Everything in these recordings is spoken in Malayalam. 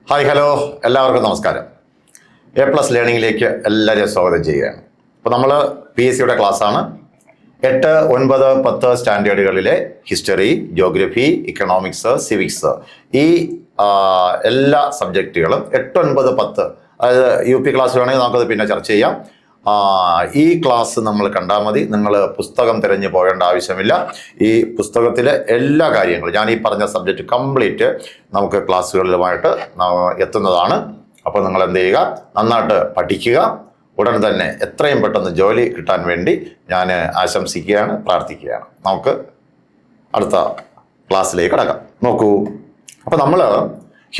ഹായ് ഹലോ എല്ലാവർക്കും നമസ്കാരം. A+ ലേണിംഗിലേക്ക് എല്ലാവരെയും സ്വാഗതം ചെയ്യുകയാണ്. അപ്പോൾ നമ്മൾ PSCയുടെ ക്ലാസ്സാണ്. 8, 9, 10 സ്റ്റാൻഡേർഡുകളിലെ ഹിസ്റ്ററി, ജോഗ്രഫി, ഇക്കണോമിക്സ്, സിവിക്സ് ഈ എല്ലാ സബ്ജക്റ്റുകളും 8, 9, 10 അതായത് UP ക്ലാസ് വേണമെങ്കിൽ നമുക്കത് പിന്നെ ചർച്ച ചെയ്യാം. ഈ ക്ലാസ് നമ്മൾ കണ്ടാൽ മതി. നിങ്ങൾ പുസ്തകം തിരഞ്ഞു പോകേണ്ട ആവശ്യമില്ല. ഈ പുസ്തകത്തിലെ എല്ലാ കാര്യങ്ങളും ഞാൻ ഈ പറഞ്ഞ സബ്ജക്റ്റ് കംപ്ലീറ്റ് നമുക്ക് ക്ലാസ്സുകളിലുമായിട്ട് എത്തുന്നതാണ്. അപ്പോൾ നിങ്ങൾ എന്ത് ചെയ്യുക, നന്നായിട്ട് പഠിക്കുക. ഉടൻ തന്നെ എത്രയും പെട്ടെന്ന് ജോലി കിട്ടാൻ വേണ്ടി ഞാൻ ആശംസിക്കുകയാണ്, പ്രാർത്ഥിക്കുകയാണ്. നമുക്ക് അടുത്ത ക്ലാസ്സിലേക്ക് കടക്കാം. നോക്കൂ, അപ്പോൾ നമ്മൾ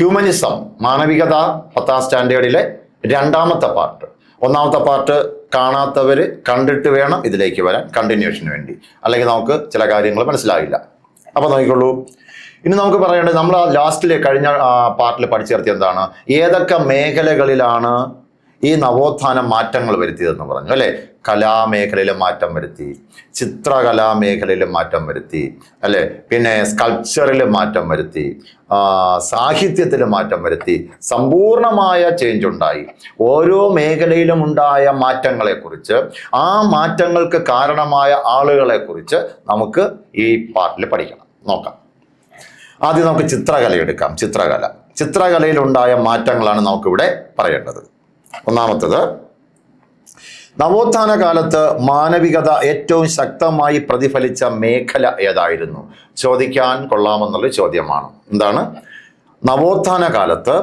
ഹ്യൂമനിസം, മാനവികത 10ാം സ്റ്റാൻഡേർഡിലെ 2ാമത്തെ പാർട്ട്. 1ാമത്തെ പാർട്ട് കാണാത്തവർ കണ്ടിട്ട് വേണം ഇതിലേക്ക് വരാൻ, കണ്ടിന്യൂഷന് വേണ്ടി. അല്ലെങ്കിൽ നമുക്ക് ചില കാര്യങ്ങൾ മനസ്സിലാകില്ല. അപ്പോൾ നോക്കിക്കൊള്ളൂ, ഇനി നമുക്ക് പറയേണ്ടത് നമ്മൾ ലാസ്റ്റിലെ കഴിഞ്ഞ പാർട്ടിൽ പഠിച്ചു ചേർത്തി എന്താണ്, ഏതൊക്കെ മേഖലകളിലാണ് ഈ നവോത്ഥാനം മാറ്റങ്ങൾ വരുത്തിയതെന്ന് പറഞ്ഞു അല്ലേ. കലാമേഖലയിൽ മാറ്റം വരുത്തി, ചിത്രകലാ മേഖലയിൽ മാറ്റം വരുത്തി അല്ലേ, പിന്നെ സ്കൾപ്ചറിൽ മാറ്റം വരുത്തി, സാഹിത്യത്തിൽ മാറ്റം വരുത്തി, സമ്പൂർണമായ ചേഞ്ച് ഉണ്ടായി. ഓരോ മേഖലയിലും ഉണ്ടായ മാറ്റങ്ങളെക്കുറിച്ച്, ആ മാറ്റങ്ങൾക്ക് കാരണമായ ആളുകളെക്കുറിച്ച് നമുക്ക് ഈ പാർട്ടിൽ പഠിക്കണം. നോക്കാം. ആദ്യം നമുക്ക് ചിത്രകല എടുക്കാം. ചിത്രകലയിലുണ്ടായ മാറ്റങ്ങളാണ് നമുക്കിവിടെ പറയേണ്ടത്. ഒന്നാമത്തത്, നവോത്ഥാന കാലത്ത് മാനവികത ഏറ്റവും ശക്തമായി പ്രതിഫലിച്ച മേഖല ഏതായിരുന്നു? ചോദിക്കാൻ കൊള്ളാമെന്നുള്ള ചോദ്യമാണ്. എന്താണ്? നവോത്ഥാന കാലത്ത്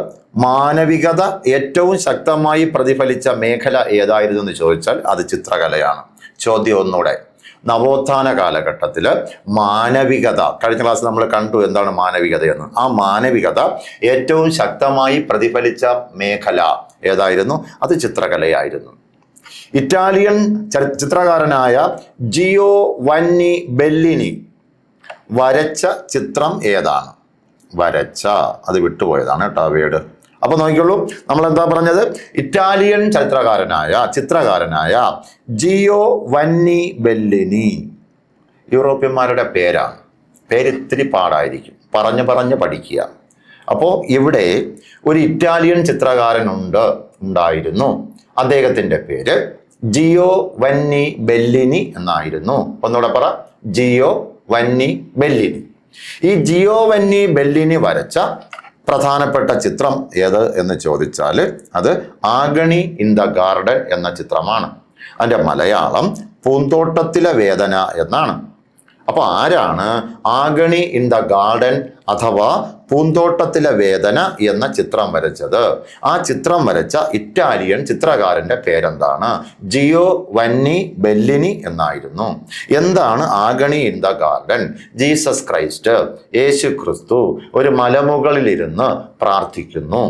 മാനവികത ഏറ്റവും ശക്തമായി പ്രതിഫലിച്ച മേഖല ഏതായിരുന്നു എന്ന് ചോദിച്ചാൽ അത് ചിത്രകലയാണ്. ചോദ്യം ഒന്നുകൂടെ, നവോത്ഥാന കാലഘട്ടത്തിൽ മാനവികത, കഴിഞ്ഞ ക്ലാസ് നമ്മൾ കണ്ടു എന്താണ് മാനവികത എന്ന്. ആ മാനവികത ഏറ്റവും ശക്തമായി പ്രതിഫലിച്ച മേഖല ഏതായിരുന്നു? അത് ചിത്രകലയായിരുന്നു. ഇറ്റാലിയൻ ചിത്രകാരനായ ജിയോവന്നി ബെല്ലിനി വരച്ച ചിത്രം ഏതാണ്? അത് വിട്ടുപോയതാണ് കേട്ടോ വേട്. അപ്പൊ നോക്കിക്കോളൂ, നമ്മൾ എന്താ പറഞ്ഞത്? Italian ചിത്രകാരനായ Giovanni ബെല്ലിനി. യൂറോപ്യന്മാരുടെ പേരാണ്. പേരിത്തിരി പാടായിരിക്കും, പറഞ്ഞു പഠിക്കുക. അപ്പോൾ ഇവിടെ ഒരു ഇറ്റാലിയൻ ചിത്രകാരൻ ഉണ്ടായിരുന്നു. അദ്ദേഹത്തിന്റെ പേര് ജിയോവന്നി ബെല്ലിനി എന്നായിരുന്നു. ഒന്നുകൂടെ പറ, ജിയോവന്നി ബെല്ലിനി. ഈ ജിയോവന്നി ബെല്ലിനി വരച്ച പ്രധാനപ്പെട്ട ചിത്രം ഏത് എന്ന് ചോദിച്ചാൽ അത് ആഗണി ഇൻ ദ ഗാർഡൻ എന്ന ചിത്രമാണ്. അതിൻ്റെ മലയാളം പൂന്തോട്ടത്തിലെ വേദന എന്നാണ്. അപ്പോൾ ആരാണ് ആഗണി ഇൻ ദ ഗാർഡൻ അഥവാ പൂന്തോട്ടത്തിലെ വേദന എന്ന ചിത്രം വരച്ചത്? ആ ചിത്രം വരച്ച ഇറ്റാലിയൻ ചിത്രകാരന്റെ പേരെന്താണ്? ജിയോവന്നി ബെല്ലിനി എന്നായിരുന്നു. എന്താണ് agony in the garden? Jesus Christ, യേശു ക്രിസ്തു ഒരു മലമുകളിലിരുന്ന് പ്രാർത്ഥിക്കുന്നു.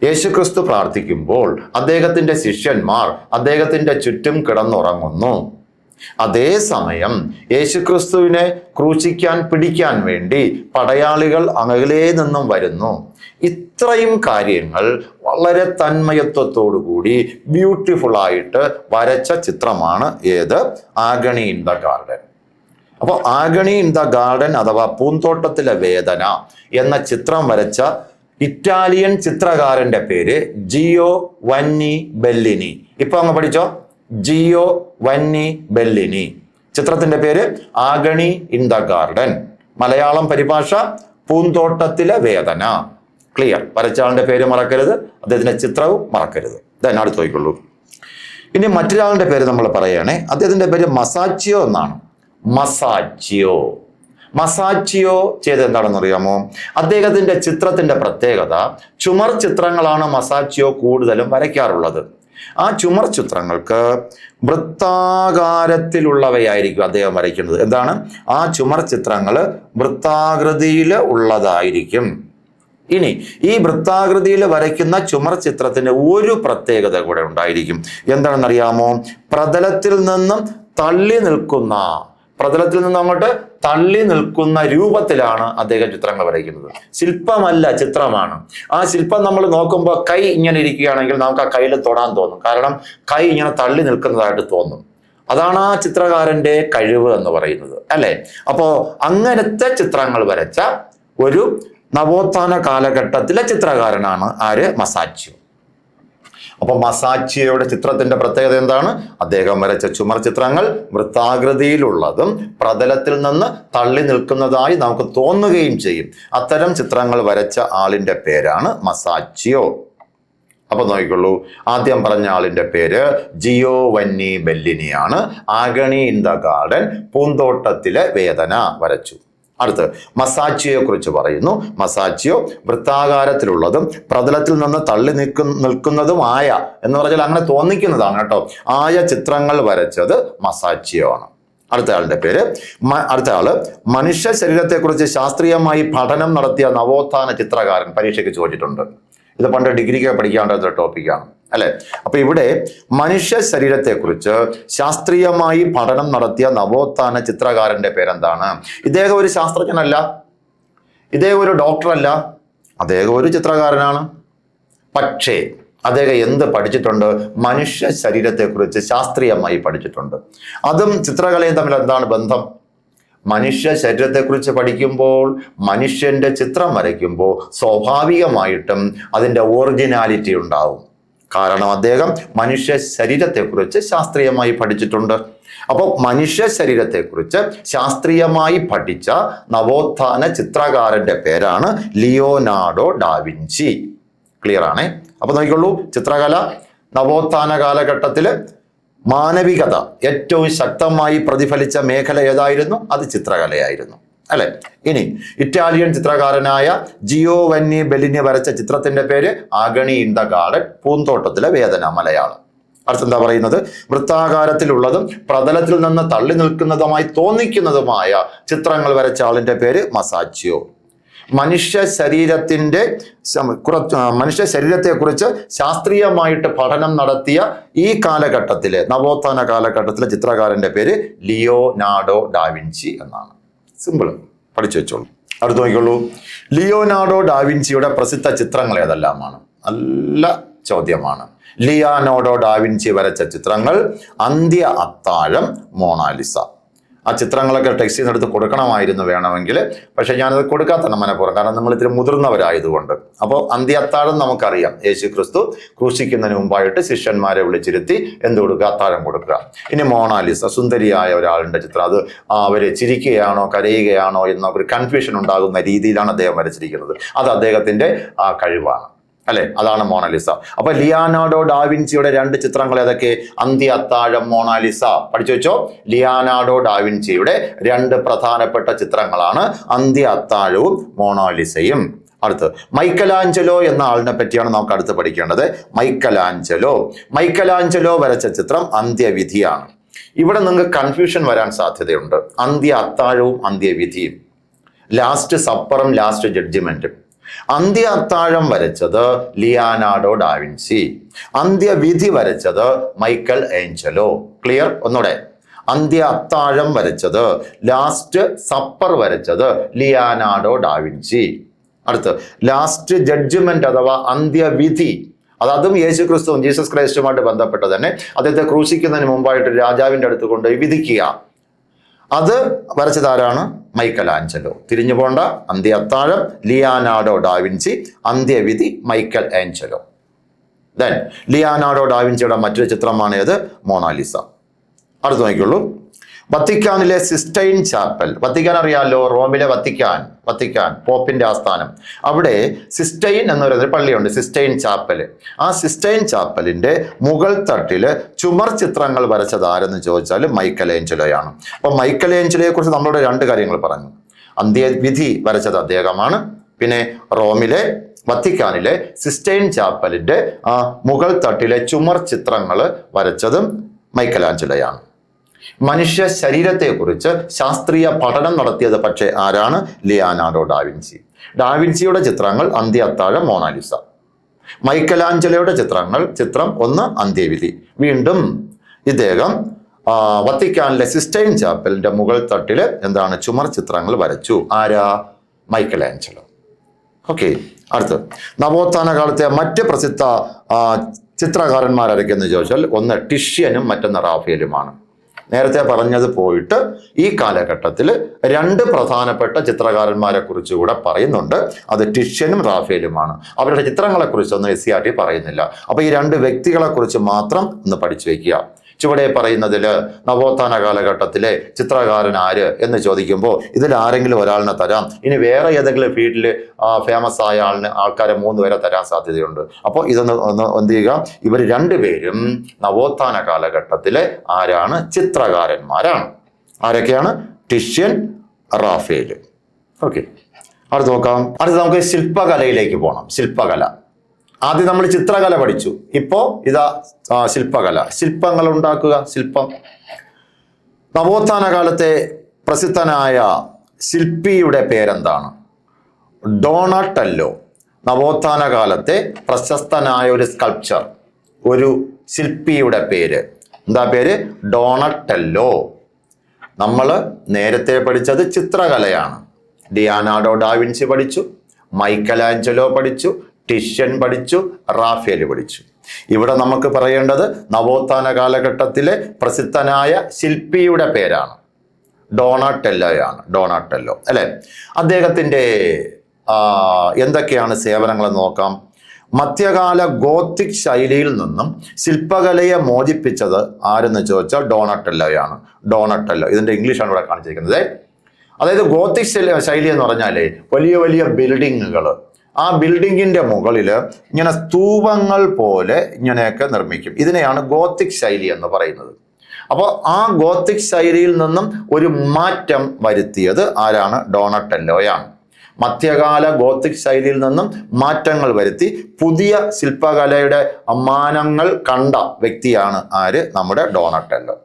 യേശുക്രിസ്തു പ്രാർത്ഥിക്കുമ്പോൾ അദ്ദേഹത്തിന്റെ ശിഷ്യന്മാർ അദ്ദേഹത്തിന്റെ ചുറ്റും കിടന്നുറങ്ങുന്നു. അതേസമയം യേശുക്രിസ്തുവിനെ ക്രൂശിക്കാൻ പിടിക്കാൻ വേണ്ടി പടയാളികൾ അകലെ നിന്നും വരുന്നു. ഇത്രയും കാര്യങ്ങൾ വളരെ തന്മയത്വത്തോടുകൂടി ബ്യൂട്ടിഫുൾ ആയിട്ട് വരച്ച ചിത്രമാണ് ഏത്? Agony in the garden. അപ്പോൾ ആഗണി ഇൻ ദ ഗാർഡൻ അഥവാ പൂന്തോട്ടത്തിലെ വേദന എന്ന ചിത്രം വരച്ച ഇറ്റാലിയൻ ചിത്രകാരന്റെ പേര് ജിയോവന്നി ബെല്ലിനി. ഇപ്പൊ അങ്ങ് പഠിച്ചോ, ജിയോവന്നി ബെല്ലിനി. ചിത്രത്തിന്റെ പേര് agony in the garden. Malayalam പരിഭാഷ പൂന്തോട്ടത്തിലെ വേദന. ക്ലിയർ? വരച്ചാളിന്റെ പേര് മറക്കരുത്, അദ്ദേഹത്തിന്റെ ചിത്രവും മറക്കരുത്. ഇതെന്നെ അടുത്ത് നോക്കിക്കൊള്ളൂ. ഇനി മറ്റൊരാളുടെ പേര് നമ്മൾ പറയുകയാണെ, അദ്ദേഹത്തിന്റെ പേര് മസാച്ചിയോ എന്നാണ്. മസാച്ചിയോ ചെയ്ത് എന്താണെന്ന് അറിയാമോ? അദ്ദേഹത്തിന്റെ ചിത്രത്തിന്റെ പ്രത്യേകത, ചുമർ ചിത്രങ്ങളാണ് മസാച്ചിയോ കൂടുതലും വരയ്ക്കാറുള്ളത്. ആ ചുമർ ചിത്രങ്ങൾക്ക് വൃത്താകാരത്തിലുള്ളവയായിരിക്കും അദ്ദേഹം വരയ്ക്കുന്നത്. എന്താണ്? ആ ചുമർ ചിത്രങ്ങൾ വൃത്താകൃതിയിൽ ഉള്ളതായിരിക്കും. ഇനി ഈ വൃത്താകൃതിയിൽ വരയ്ക്കുന്ന ചുമർ ചിത്രത്തിന് ഒരു പ്രത്യേകത കൂടെ ഉണ്ടായിരിക്കും. എന്താണെന്നറിയാമോ? പ്രതലത്തിൽ നിന്നും അങ്ങോട്ട് തള്ളി നിൽക്കുന്ന രൂപത്തിലാണ് അദ്ദേഹം ചിത്രങ്ങൾ വരയ്ക്കുന്നത്. ശില്പമല്ല, ചിത്രമാണ്. ആ ശില്പം നമ്മൾ നോക്കുമ്പോൾ കൈ ഇങ്ങനെ ഇരിക്കുകയാണെങ്കിൽ നമുക്ക് ആ കയ്യിൽ തൊടാൻ തോന്നും. കാരണം കൈ ഇങ്ങനെ തള്ളി നിൽക്കുന്നതായിട്ട് തോന്നും. അതാണ് ആ ചിത്രകാരന്റെ കഴിവ് എന്ന് പറയുന്നത് അല്ലേ. അപ്പോൾ അങ്ങനത്തെ ചിത്രങ്ങൾ വരച്ച ഒരു നവോത്ഥാന കാലഘട്ടത്തിലെ ചിത്രകാരനാണ് ആര്? മസാച്ചിയോ. അപ്പൊ മസാച്ചിയോയുടെ ചിത്രത്തിന്റെ പ്രത്യേകത എന്താണ്? അദ്ദേഹം വരച്ച ചുമർ ചിത്രങ്ങൾ വൃത്താകൃതിയിലുള്ളതും പ്രതലത്തിൽ നിന്ന് തള്ളി നിൽക്കുന്നതായി നമുക്ക് തോന്നുകയും ചെയ്യും. അത്തരം ചിത്രങ്ങൾ വരച്ച ആളിന്റെ പേരാണ് മസാച്ചിയോ. അപ്പൊ നോക്കിക്കൊള്ളൂ, ആദ്യം പറഞ്ഞ ആളിന്റെ പേര് ജിയോവന്നി ബെല്ലിനിയാണ്. ആഗണി ഇൻ ദ ഗാർഡൻ, പൂന്തോട്ടത്തിലെ വേദന വരച്ചു. അടുത്ത് മസാച്ചിയോയെ കുറിച്ച് പറയുന്നു. മസാച്ചിയോ വൃത്താകാരത്തിലുള്ളതും പ്രതലത്തിൽ നിന്ന് തള്ളി നിൽക്കുന്നതുമായ എന്ന് പറഞ്ഞാൽ അങ്ങനെ തോന്നിക്കുന്നതാണ് കേട്ടോ, ആയ ചിത്രങ്ങൾ വരച്ചത് മസാച്ചിയോ ആണ്. അടുത്ത ആളുടെ പേര് അടുത്ത ആള് മനുഷ്യ ശരീരത്തെക്കുറിച്ച് ശാസ്ത്രീയമായി പഠനം നടത്തിയ നവോത്ഥാന ചിത്രകാരൻ. പരീക്ഷയ്ക്ക് ചോദിച്ചിട്ടുണ്ട്. ഇത് പണ്ട് ഡിഗ്രിക്ക് പഠിക്കാനുള്ള ടോപ്പിക്കാണ് അല്ലെ. അപ്പൊ ഇവിടെ മനുഷ്യ ശരീരത്തെക്കുറിച്ച് ശാസ്ത്രീയമായി പഠനം നടത്തിയ നവോത്ഥാന ചിത്രകാരന്റെ പേരെന്താണ്? ഇദ്ദേഹം ഒരു ശാസ്ത്രജ്ഞനല്ല, ഇദ്ദേഹം ഒരു ഡോക്ടറല്ല, അദ്ദേഹം ഒരു ചിത്രകാരനാണ്. പക്ഷേ അദ്ദേഹം എന്ത് പഠിച്ചിട്ടുണ്ട്? മനുഷ്യ ശരീരത്തെക്കുറിച്ച് ശാസ്ത്രീയമായി പഠിച്ചിട്ടുണ്ട്. അതും ചിത്രകലയും തമ്മിൽ എന്താണ് ബന്ധം? മനുഷ്യ ശരീരത്തെക്കുറിച്ച് പഠിക്കുമ്പോൾ, മനുഷ്യന്റെ ചിത്രം വരയ്ക്കുമ്പോൾ സ്വാഭാവികമായിട്ടും അതിൻ്റെ ഒറിജിനാലിറ്റി ഉണ്ടാവും. കാരണം അദ്ദേഹം മനുഷ്യ ശരീരത്തെക്കുറിച്ച് ശാസ്ത്രീയമായി പഠിച്ചിട്ടുണ്ട്. അപ്പോൾ മനുഷ്യ ശരീരത്തെക്കുറിച്ച് ശാസ്ത്രീയമായി പഠിച്ച നവോത്ഥാന ചിത്രകാരന്റെ പേരാണ് ലിയോനാർഡോ ഡാവിഞ്ചി. ക്ലിയർ ആണേ? അപ്പൊ നോക്കിക്കൊള്ളൂ, ചിത്രകല നവോത്ഥാന കാലഘട്ടത്തില് മാനവികത ഏറ്റവും ശക്തമായി പ്രതിഫലിച്ച മേഖല ഏതായിരുന്നു? അത് ചിത്രകലയായിരുന്നു അല്ലെ. ഇനി ഇറ്റാലിയൻ ചിത്രകാരനായ ജിയോവന്നി ബെല്ലിനി വരച്ച ചിത്രത്തിന്റെ പേര് ആഗണി ഇൻ ദ ഗാർഡൻ, പൂന്തോട്ടത്തിലെ വേദന, മലയാളം. അടുത്തെന്താ പറയുന്നത്? വൃത്താകാരത്തിലുള്ളതും പ്രതലത്തിൽ നിന്ന് തള്ളി നിൽക്കുന്നതുമായി തോന്നിക്കുന്നതുമായ ചിത്രങ്ങൾ വരച്ച ആളിന്റെ പേര് മസാച്ചിയോ. മനുഷ്യ ശരീരത്തെക്കുറിച്ച് ശാസ്ത്രീയമായിട്ട് പഠനം നടത്തിയ ഈ കാലഘട്ടത്തിലെ നവോത്ഥാന കാലഘട്ടത്തിലെ ചിത്രകാരന്റെ പേര് ലിയോനാർഡോ ഡാവിഞ്ചി എന്നാണ്. സിമ്പിൾ, പഠിച്ചു വെച്ചോളൂ. അടുത്ത് നോക്കിക്കോളൂ, ലിയോനാർഡോ ഡാവിഞ്ചിയുടെ പ്രസിദ്ധ ചിത്രങ്ങൾ ഏതെല്ലാമാണ്? നല്ല ചോദ്യമാണ്. ലിയോനാർഡോ ഡാവിഞ്ചി വരച്ച ചിത്രങ്ങൾ അന്ത്യ അത്താഴം, മോണാലിസ. ആ ചിത്രങ്ങളൊക്കെ ടെക്സ്റ്റിൽ നിന്ന് എടുത്ത് കൊടുക്കണമായിരുന്നു വേണമെങ്കിൽ, പക്ഷെ ഞാനത് കൊടുക്കാത്ത മനഃപൂർവ്വം, കാരണം നിങ്ങൾ ഇത്തിരി മുതിർന്നവരായതുകൊണ്ട്. അപ്പോൾ അന്ത്യ അത്താഴം നമുക്കറിയാം, യേശു ക്രിസ്തു ക്രൂശിക്കുന്നതിന് മുമ്പായിട്ട് ശിഷ്യന്മാരെ വിളിച്ചിരുത്തി എന്ത് കൊടുക്കുക? അത്താഴം കൊടുക്കുക. ഇനി മോണാലിസ, സുന്ദരിയായ ഒരാളുടെ ചിത്രം. അത് അവര് ചിരിക്കുകയാണോ കരയുകയാണോ എന്നൊക്കെ ഒരു കൺഫ്യൂഷൻ ഉണ്ടാകുന്ന രീതിയിലാണ് അദ്ദേഹം വരച്ചിരിക്കുന്നത്. അത് അദ്ദേഹത്തിന്റെ ആ കഴിവാണ് അല്ലെ. അതാണ് മോണാലിസ. അപ്പൊ ലിയോനാർഡോ ഡാവിഞ്ചിയുടെ രണ്ട് ചിത്രങ്ങൾ ഏതൊക്കെ? അന്ത്യ അത്താഴം, മോണാലിസ. പഠിച്ചു വെച്ചോ. ലിയോനാർഡോ ഡാവിഞ്ചിയുടെ രണ്ട് പ്രധാനപ്പെട്ട ചിത്രങ്ങളാണ് അന്ത്യ അത്താഴവും മോണാലിസയും. അടുത്ത് മൈക്കലാഞ്ചലോ എന്ന ആളിനെ പറ്റിയാണ് നമുക്ക് അടുത്ത് പഠിക്കേണ്ടത്. മൈക്കലാഞ്ചലോ വരച്ച ചിത്രം അന്ത്യവിധിയാണ്. ഇവിടെ നിങ്ങൾക്ക് കൺഫ്യൂഷൻ വരാൻ സാധ്യതയുണ്ട്. അന്ത്യ അത്താഴവും അന്ത്യവിധിയും, ലാസ്റ്റ് സപ്പറും ലാസ്റ്റ് ജഡ്ജിമെന്റും. അന്ത്യ അത്താഴം വരച്ചത് ലിയോനാർഡോ ഡാവിഞ്ചി, അന്ത്യവിധി വരച്ചത് മൈക്കൽ ഏഞ്ചലോ. ക്ലിയർ? ഒന്നുകൂടെ. അന്ത്യ അത്താഴം വരച്ചത്, ലാസ്റ്റ് സപ്പർ വരച്ചത് ലിയോനാർഡോ ഡാവിഞ്ചി. അടുത്ത് ലാസ്റ്റ് ജഡ്ജ്മെന്റ് അഥവാ അന്ത്യവിധി, അതും യേശു ക്രിസ്തുവും ജീസസ് ക്രൈസ്റ്റുമായിട്ട് ബന്ധപ്പെട്ട് തന്നെ അദ്ദേഹത്തെ ക്രൂശിക്കുന്നതിന് മുമ്പായിട്ട് രാജാവിന്റെ അടുത്ത് കൊണ്ടുപോയി വിധിക്കുക. അത് വരച്ചതാരാണ്? മൈക്കലാഞ്ചലോ. തിരിഞ്ഞു പോണ്ട. അന്ത്യ അത്താഴം ലിയോനാർഡോ ഡാവിഞ്ചി, അന്ത്യവിധി മൈക്കൽ ഏഞ്ചലോ. ദെൻ ലിയോനാർഡോ ഡാവിഞ്ചിയുടെ മറ്റൊരു ചിത്രമാണ് ഏത്? മോണാലിസ. അടുത്ത് നോക്കിയുള്ളൂ, വത്തിക്കാനിലെ സിസ്റ്റൈൻ ചാപ്പൽ. വത്തിക്കാൻ അറിയാമല്ലോ, റോമിലെ വത്തിക്കാൻ പോപ്പിന്റെ ആസ്ഥാനം. അവിടെ സിസ്റ്റൈൻ എന്ന് പറയുന്നൊരു പള്ളിയുണ്ട്, സിസ്റ്റൈൻ ചാപ്പൽ. ആ സിസ്റ്റൈൻ ചാപ്പലിന്റെ മുകൾ തട്ടില് ചുമർ ചിത്രങ്ങൾ വരച്ചത് ആരെന്ന് ചോദിച്ചാൽ മൈക്കൽ ഏഞ്ചലോയാണ്. അപ്പൊ മൈക്കൽ ഏഞ്ചലോയെ കുറിച്ച് നമ്മളോട് രണ്ട് കാര്യങ്ങൾ പറഞ്ഞു. അന്ത്യവിധി വരച്ചത് അദ്ദേഹമാണ്. പിന്നെ റോമിലെ വത്തിക്കാനിലെ സിസ്റ്റൈൻ ചാപ്പലിന്റെ മുകൾ തട്ടിലെ ചുമർ ചിത്രങ്ങൾ വരച്ചതും മൈക്കലാഞ്ചലോയാണ്. മനുഷ്യ ശരീരത്തെക്കുറിച്ച് ശാസ്ത്രീയ പഠനം നടത്തിയത് പക്ഷേ ആരാണ്? Leonardo da Vinci. ഡാവിഞ്ചിയുടെ ചിത്രങ്ങൾ അന്ത്യ അത്താഴം, മോണാലിസ. മൈക്കലാഞ്ചലോയുടെ ചിത്രം ഒന്ന് അന്ത്യവിധി. വീണ്ടും ഇദ്ദേഹം വത്തിക്കാനിലെ സിസ്റ്റൈൻ ചാപ്പലിന്റെ മുകൾ തട്ടില് എന്താണ്? ചുമർ ചിത്രങ്ങൾ വരച്ചു. ആരാ? മൈക്കലാഞ്ചലോ. ഓക്കെ. അടുത്ത് നവോത്ഥാന കാലത്തെ മറ്റ് പ്രസിദ്ധ ചിത്രകാരന്മാരൊക്കെയെന്ന് ചോദിച്ചാൽ ഒന്ന് ടിഷ്യനും മറ്റൊന്ന് റാഫേലുമാണ്. നേരത്തെ പറഞ്ഞത് പോയിട്ട് ഈ കാലഘട്ടത്തിൽ രണ്ട് പ്രധാനപ്പെട്ട ചിത്രകാരന്മാരെ കുറിച്ച് കൂടെ പറയുന്നുണ്ട്. അത് ടിഷ്യനും റാഫേലുമാണ്. അവരുടെ ചിത്രങ്ങളെ കുറിച്ചൊന്നും SCERT പറയുന്നില്ല. അപ്പൊ ഈ രണ്ട് വ്യക്തികളെ കുറിച്ച് മാത്രം ഒന്ന് പഠിച്ചു വെക്കുക. ചുവടെ പറയുന്നതിൽ നവോത്ഥാന കാലഘട്ടത്തിലെ ചിത്രകാരൻ ആര് എന്ന് ചോദിക്കുമ്പോൾ ഇതിൽ ആരെങ്കിലും ഒരാളിനെ തരാം. ഇനി വേറെ ഏതെങ്കിലും ഫീൽഡിൽ ഫേമസ് ആയ ആൾക്കാരെ 3 പേരെ തരാൻ സാധ്യതയുണ്ട്. അപ്പോൾ ഇതൊന്ന് എന്ത് ചെയ്യുക, ഇവർ രണ്ടുപേരും നവോത്ഥാന കാലഘട്ടത്തിലെ ആരാണ്? ചിത്രകാരന്മാരാണ്. ആരൊക്കെയാണ്? Titian, Rafale. ഓക്കെ, അടുത്ത് നോക്കാം. അടുത്ത് നമുക്ക് ശില്പകലയിലേക്ക് പോകണം. ശില്പകല. ആദ്യം നമ്മൾ ചിത്രകല പഠിച്ചു. ഇപ്പോ ഇതാ ശില്പകല. ശില്പങ്ങൾ ഉണ്ടാക്കുക. ശില്പം. നവോത്ഥാന കാലത്തെ പ്രസിദ്ധനായ ശില്പിയുടെ പേരെന്താണ്? ഡോണാറ്റല്ലോ. നവോത്ഥാന കാലത്തെ പ്രശസ്തനായ ഒരു സ്കൾപ്ചർ, ഒരു ശില്പിയുടെ പേര് എന്താ? പേര് ഡോണാറ്റല്ലോ. നമ്മൾ നേരത്തെ പഠിച്ചത് ചിത്രകലയാണ്. ലിയോനാർഡോ ഡാവിൻസി പഠിച്ചു, മൈക്കലാഞ്ചലോ പഠിച്ചു, ടിഷ്യൻ പഠിച്ചു, റാഫേൽ പഠിച്ചു. ഇവിടെ നമുക്ക് പറയേണ്ടത് നവോത്ഥാന കാലഘട്ടത്തിലെ പ്രസിദ്ധനായ ശില്പിയുടെ പേരാണ്. ഡോണാറ്റെല്ലോയാണ്. ഡോണാറ്റെല്ലോ അല്ലെ? അദ്ദേഹത്തിൻ്റെ എന്തൊക്കെയാണ് സേവനങ്ങളെന്ന് നോക്കാം. മധ്യകാല ഗോത്തിക് ശൈലിയിൽ നിന്നും ശില്പകലയെ മോചിപ്പിച്ചത് ആരെന്ന് ചോദിച്ചാൽ ഡോണാറ്റെല്ലോയാണ്. ഡോണാറ്റെല്ലോ. ഇതിന്റെ ഇംഗ്ലീഷാണ് ഇവിടെ കാണിച്ചിരിക്കുന്നത്. അതായത് ഗോത്തിക് ശൈലി എന്ന് പറഞ്ഞാൽ വലിയ വലിയ ബിൽഡിങ്ങുകൾ, ആ ബിൽഡിങ്ങിന്റെ മുകളിൽ ഇങ്ങനെ സ്തൂപങ്ങൾ പോലെ ഇങ്ങനെയൊക്കെ നിർമ്മിക്കും. ഇതിനെയാണ് ഗോത്തിക് ശൈലി എന്ന് പറയുന്നത്. അപ്പോൾ ആ ഗോത്തിക് ശൈലിയിൽ നിന്നും ഒരു മാറ്റം വരുത്തിയത് ആരാണ്? ഡോണാറ്റെല്ലോയാണ്. മധ്യകാല ഗോത്തിക് ശൈലിയിൽ നിന്നും മാറ്റങ്ങൾ വരുത്തി പുതിയ ശില്പകലയുടെ മാനങ്ങൾ കണ്ട വ്യക്തിയാണ് ആര്? നമ്മുടെ ഡോണാറ്റെല്ലോ.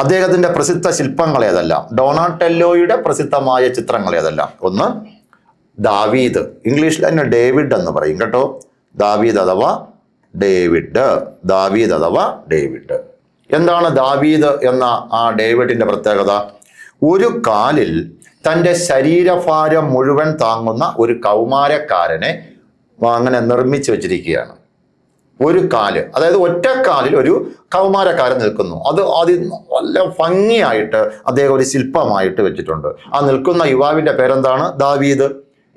അദ്ദേഹത്തിന്റെ പ്രസിദ്ധ ശില്പങ്ങൾ ഏതെല്ലാം? ഡോണാറ്റെല്ലോയുടെ പ്രസിദ്ധമായ ചിത്രങ്ങൾ ഏതെല്ലാം? ഒന്ന് ദാവീദ്. ഇംഗ്ലീഷിൽ തന്നെ ഡേവിഡ് എന്ന് പറയും കേട്ടോ. ദാവീദ് അഥവാ ഡേവിഡ്. ദാവീദ് അഥവാ ഡേവിഡ്. എന്താണ് ദാവീദ് എന്ന ആ ഡേവിഡിന്റെ പ്രത്യേകത? ഒരു കാലിൽ തൻ്റെ ശരീരഭാരം മുഴുവൻ താങ്ങുന്ന ഒരു കൗമാരക്കാരനെ അങ്ങനെ നിർമ്മിച്ചു വെച്ചിരിക്കുകയാണ്. ഒരു കാല്, അതായത് ഒറ്റക്കാലിൽ ഒരു കൗമാരക്കാരൻ നിൽക്കുന്നു. അത് നല്ല ഭംഗിയായിട്ട് അദ്ദേഹം ഒരു ശില്പമായിട്ട് വെച്ചിട്ടുണ്ട്. ആ നിൽക്കുന്ന യുവാവിന്റെ പേരെന്താണ്? ദാവീദ്.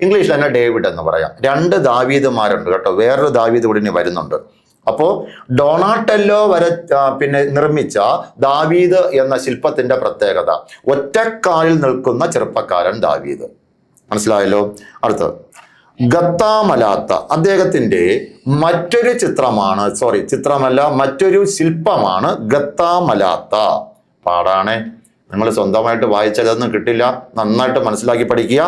ഇംഗ്ലീഷിൽ തന്നെ ഡേവിഡ് എന്ന് പറയാം. 2 ദാവീദുമാരുണ്ട് കേട്ടോ. വേറൊരു ദാവീദ് കൂടി വരുന്നുണ്ട്. അപ്പോൾ ഡൊണാറ്റെല്ലോ നിർമ്മിച്ച ദാവീദ് എന്ന ശില്പത്തിന്റെ പ്രത്യേകത ഒറ്റക്കാലിൽ നിൽക്കുന്ന ചെറുപ്പക്കാരൻ ദാവീദ്. മനസ്സിലായല്ലോ? അടുത്ത് ഗത്താമലാത്ത. അദ്ദേഹത്തിന്റെ മറ്റൊരു മറ്റൊരു ശില്പമാണ് ഗത്താമലാത്ത. പാടാണേ, നിങ്ങൾ സ്വന്തമായിട്ട് വായിച്ചതൊന്നും കിട്ടില്ല. നന്നായിട്ട് മനസ്സിലാക്കി പഠിക്കുക.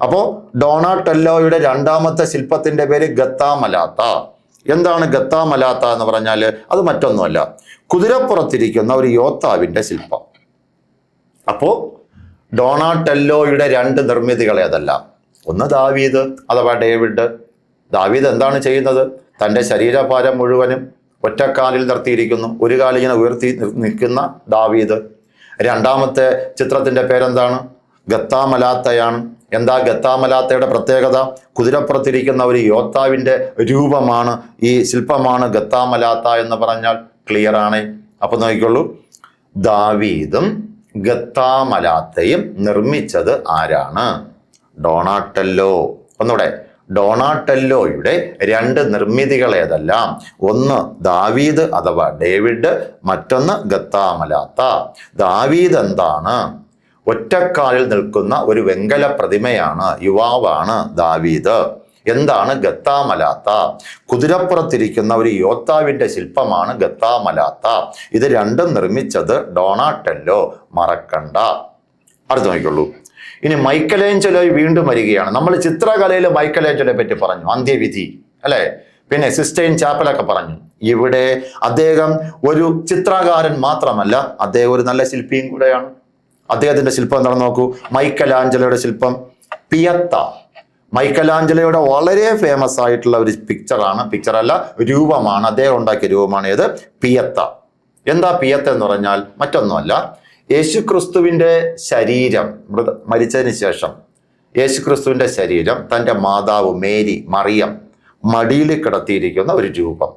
അപ്പോൾ ഡൊണാറ്റെല്ലോയുടെ രണ്ടാമത്തെ ശില്പത്തിന്റെ പേര് ഗത്താമലാത്ത. എന്താണ് ഗത്താമലാത്ത എന്ന് പറഞ്ഞാൽ? അത് മറ്റൊന്നുമല്ല, കുതിരപ്പുറത്തിരിക്കുന്ന ഒരു യോദ്ധാവിന്റെ ശില്പം. അപ്പോ ഡൊണാറ്റെല്ലോയുടെ 2 നിർമ്മിതികൾ ഏതെല്ലാം? ഒന്ന് ദാവീദ് അഥവാ ഡേവിഡ്. ദാവീദ് എന്താണ് ചെയ്യുന്നത്? തൻ്റെ ശരീരഭാരം മുഴുവനും ഒറ്റക്കാലിൽ നിർത്തിയിരിക്കുന്നു. ഒരു കാലിങ്ങനെ ഉയർത്തി നിൽക്കുന്ന ദാവീദ്. രണ്ടാമത്തെ ചിത്രത്തിന്റെ പേരെന്താണ്? ഗത്താമലാത്തയാണ്. എന്താ ഗത്താമലാത്തയുടെ പ്രത്യേകത? കുതിരപ്പുറത്തിരിക്കുന്ന ഒരു യോദ്ധാവിന്റെ രൂപമാണ്, ഈ ശില്പമാണ് ഗത്താമലാത്ത എന്ന് പറഞ്ഞാൽ ക്ലിയർ ആണ്. അപ്പൊ നോക്കിക്കോളൂ, ദാവീദും ഗത്താമലാത്തയും നിർമ്മിച്ചത് ആരാണ്? ഡൊണാറ്റെല്ലോ. ഒന്നുകൂടെ, ഡൊണാറ്റെല്ലോയുടെ 2 നിർമ്മിതികൾ ഏതെല്ലാം? ഒന്ന് ദാവീദ് അഥവാ ഡേവിഡ്, മറ്റൊന്ന് ഗത്താമലാത്ത. ദാവീദ് എന്താണ്? ഒറ്റക്കാലിൽ നിൽക്കുന്ന ഒരു വെങ്കല പ്രതിമയാണ്, യുവാവാണ് ദാവീദ്. എന്താണ് ഗത്താമലാത്ത? കുതിരപ്പുറത്തിരിക്കുന്ന ഒരു യോദ്ധാവിന്റെ ശില്പമാണ് ഗത്താമലാത്ത. ഇത് 2 നിർമ്മിച്ചത് ഡൊണാറ്റെല്ലോ. മറക്കണ്ട. അടുത്ത് നോക്കിക്കൊള്ളൂ. ഇനി മൈക്കലേഞ്ചലോ വീണ്ടും വരികയാണ്. നമ്മൾ ചിത്രകലയിൽ മൈക്കലേഞ്ചലോയെ പറ്റി പറഞ്ഞു, അന്ത്യവിധി അല്ലെ, പിന്നെ സിസ്റ്റൈൻ ചാപ്പലൊക്കെ പറഞ്ഞു. ഇവിടെ അദ്ദേഹം ഒരു ചിത്രകാരൻ മാത്രമല്ല, അദ്ദേഹം ഒരു നല്ല ശില്പിയും കൂടെയാണ്. അദ്ദേഹത്തിന്റെ ശില്പം എന്താണെന്ന് നോക്കൂ. മൈക്കലാഞ്ചലോയുടെ ശില്പം പിയത്ത. മൈക്കലാഞ്ചലോയുടെ വളരെ ഫേമസ് ആയിട്ടുള്ള ഒരു പിക്ചറല്ല, രൂപമാണ്. അദ്ദേഹം ഉണ്ടാക്കിയ രൂപമാണ് ഏത്? പിയത്ത. എന്താ പിയത്ത എന്ന് പറഞ്ഞാൽ മറ്റൊന്നുമല്ല, യേശുക്രിസ്തുവിന്റെ ശരീരം മരിച്ചതിന് ശേഷം യേശുക്രിസ്തുവിന്റെ ശരീരം തൻ്റെ മാതാവ് മറിയം മടിയിൽ കിടത്തിയിരിക്കുന്ന ഒരു രൂപം.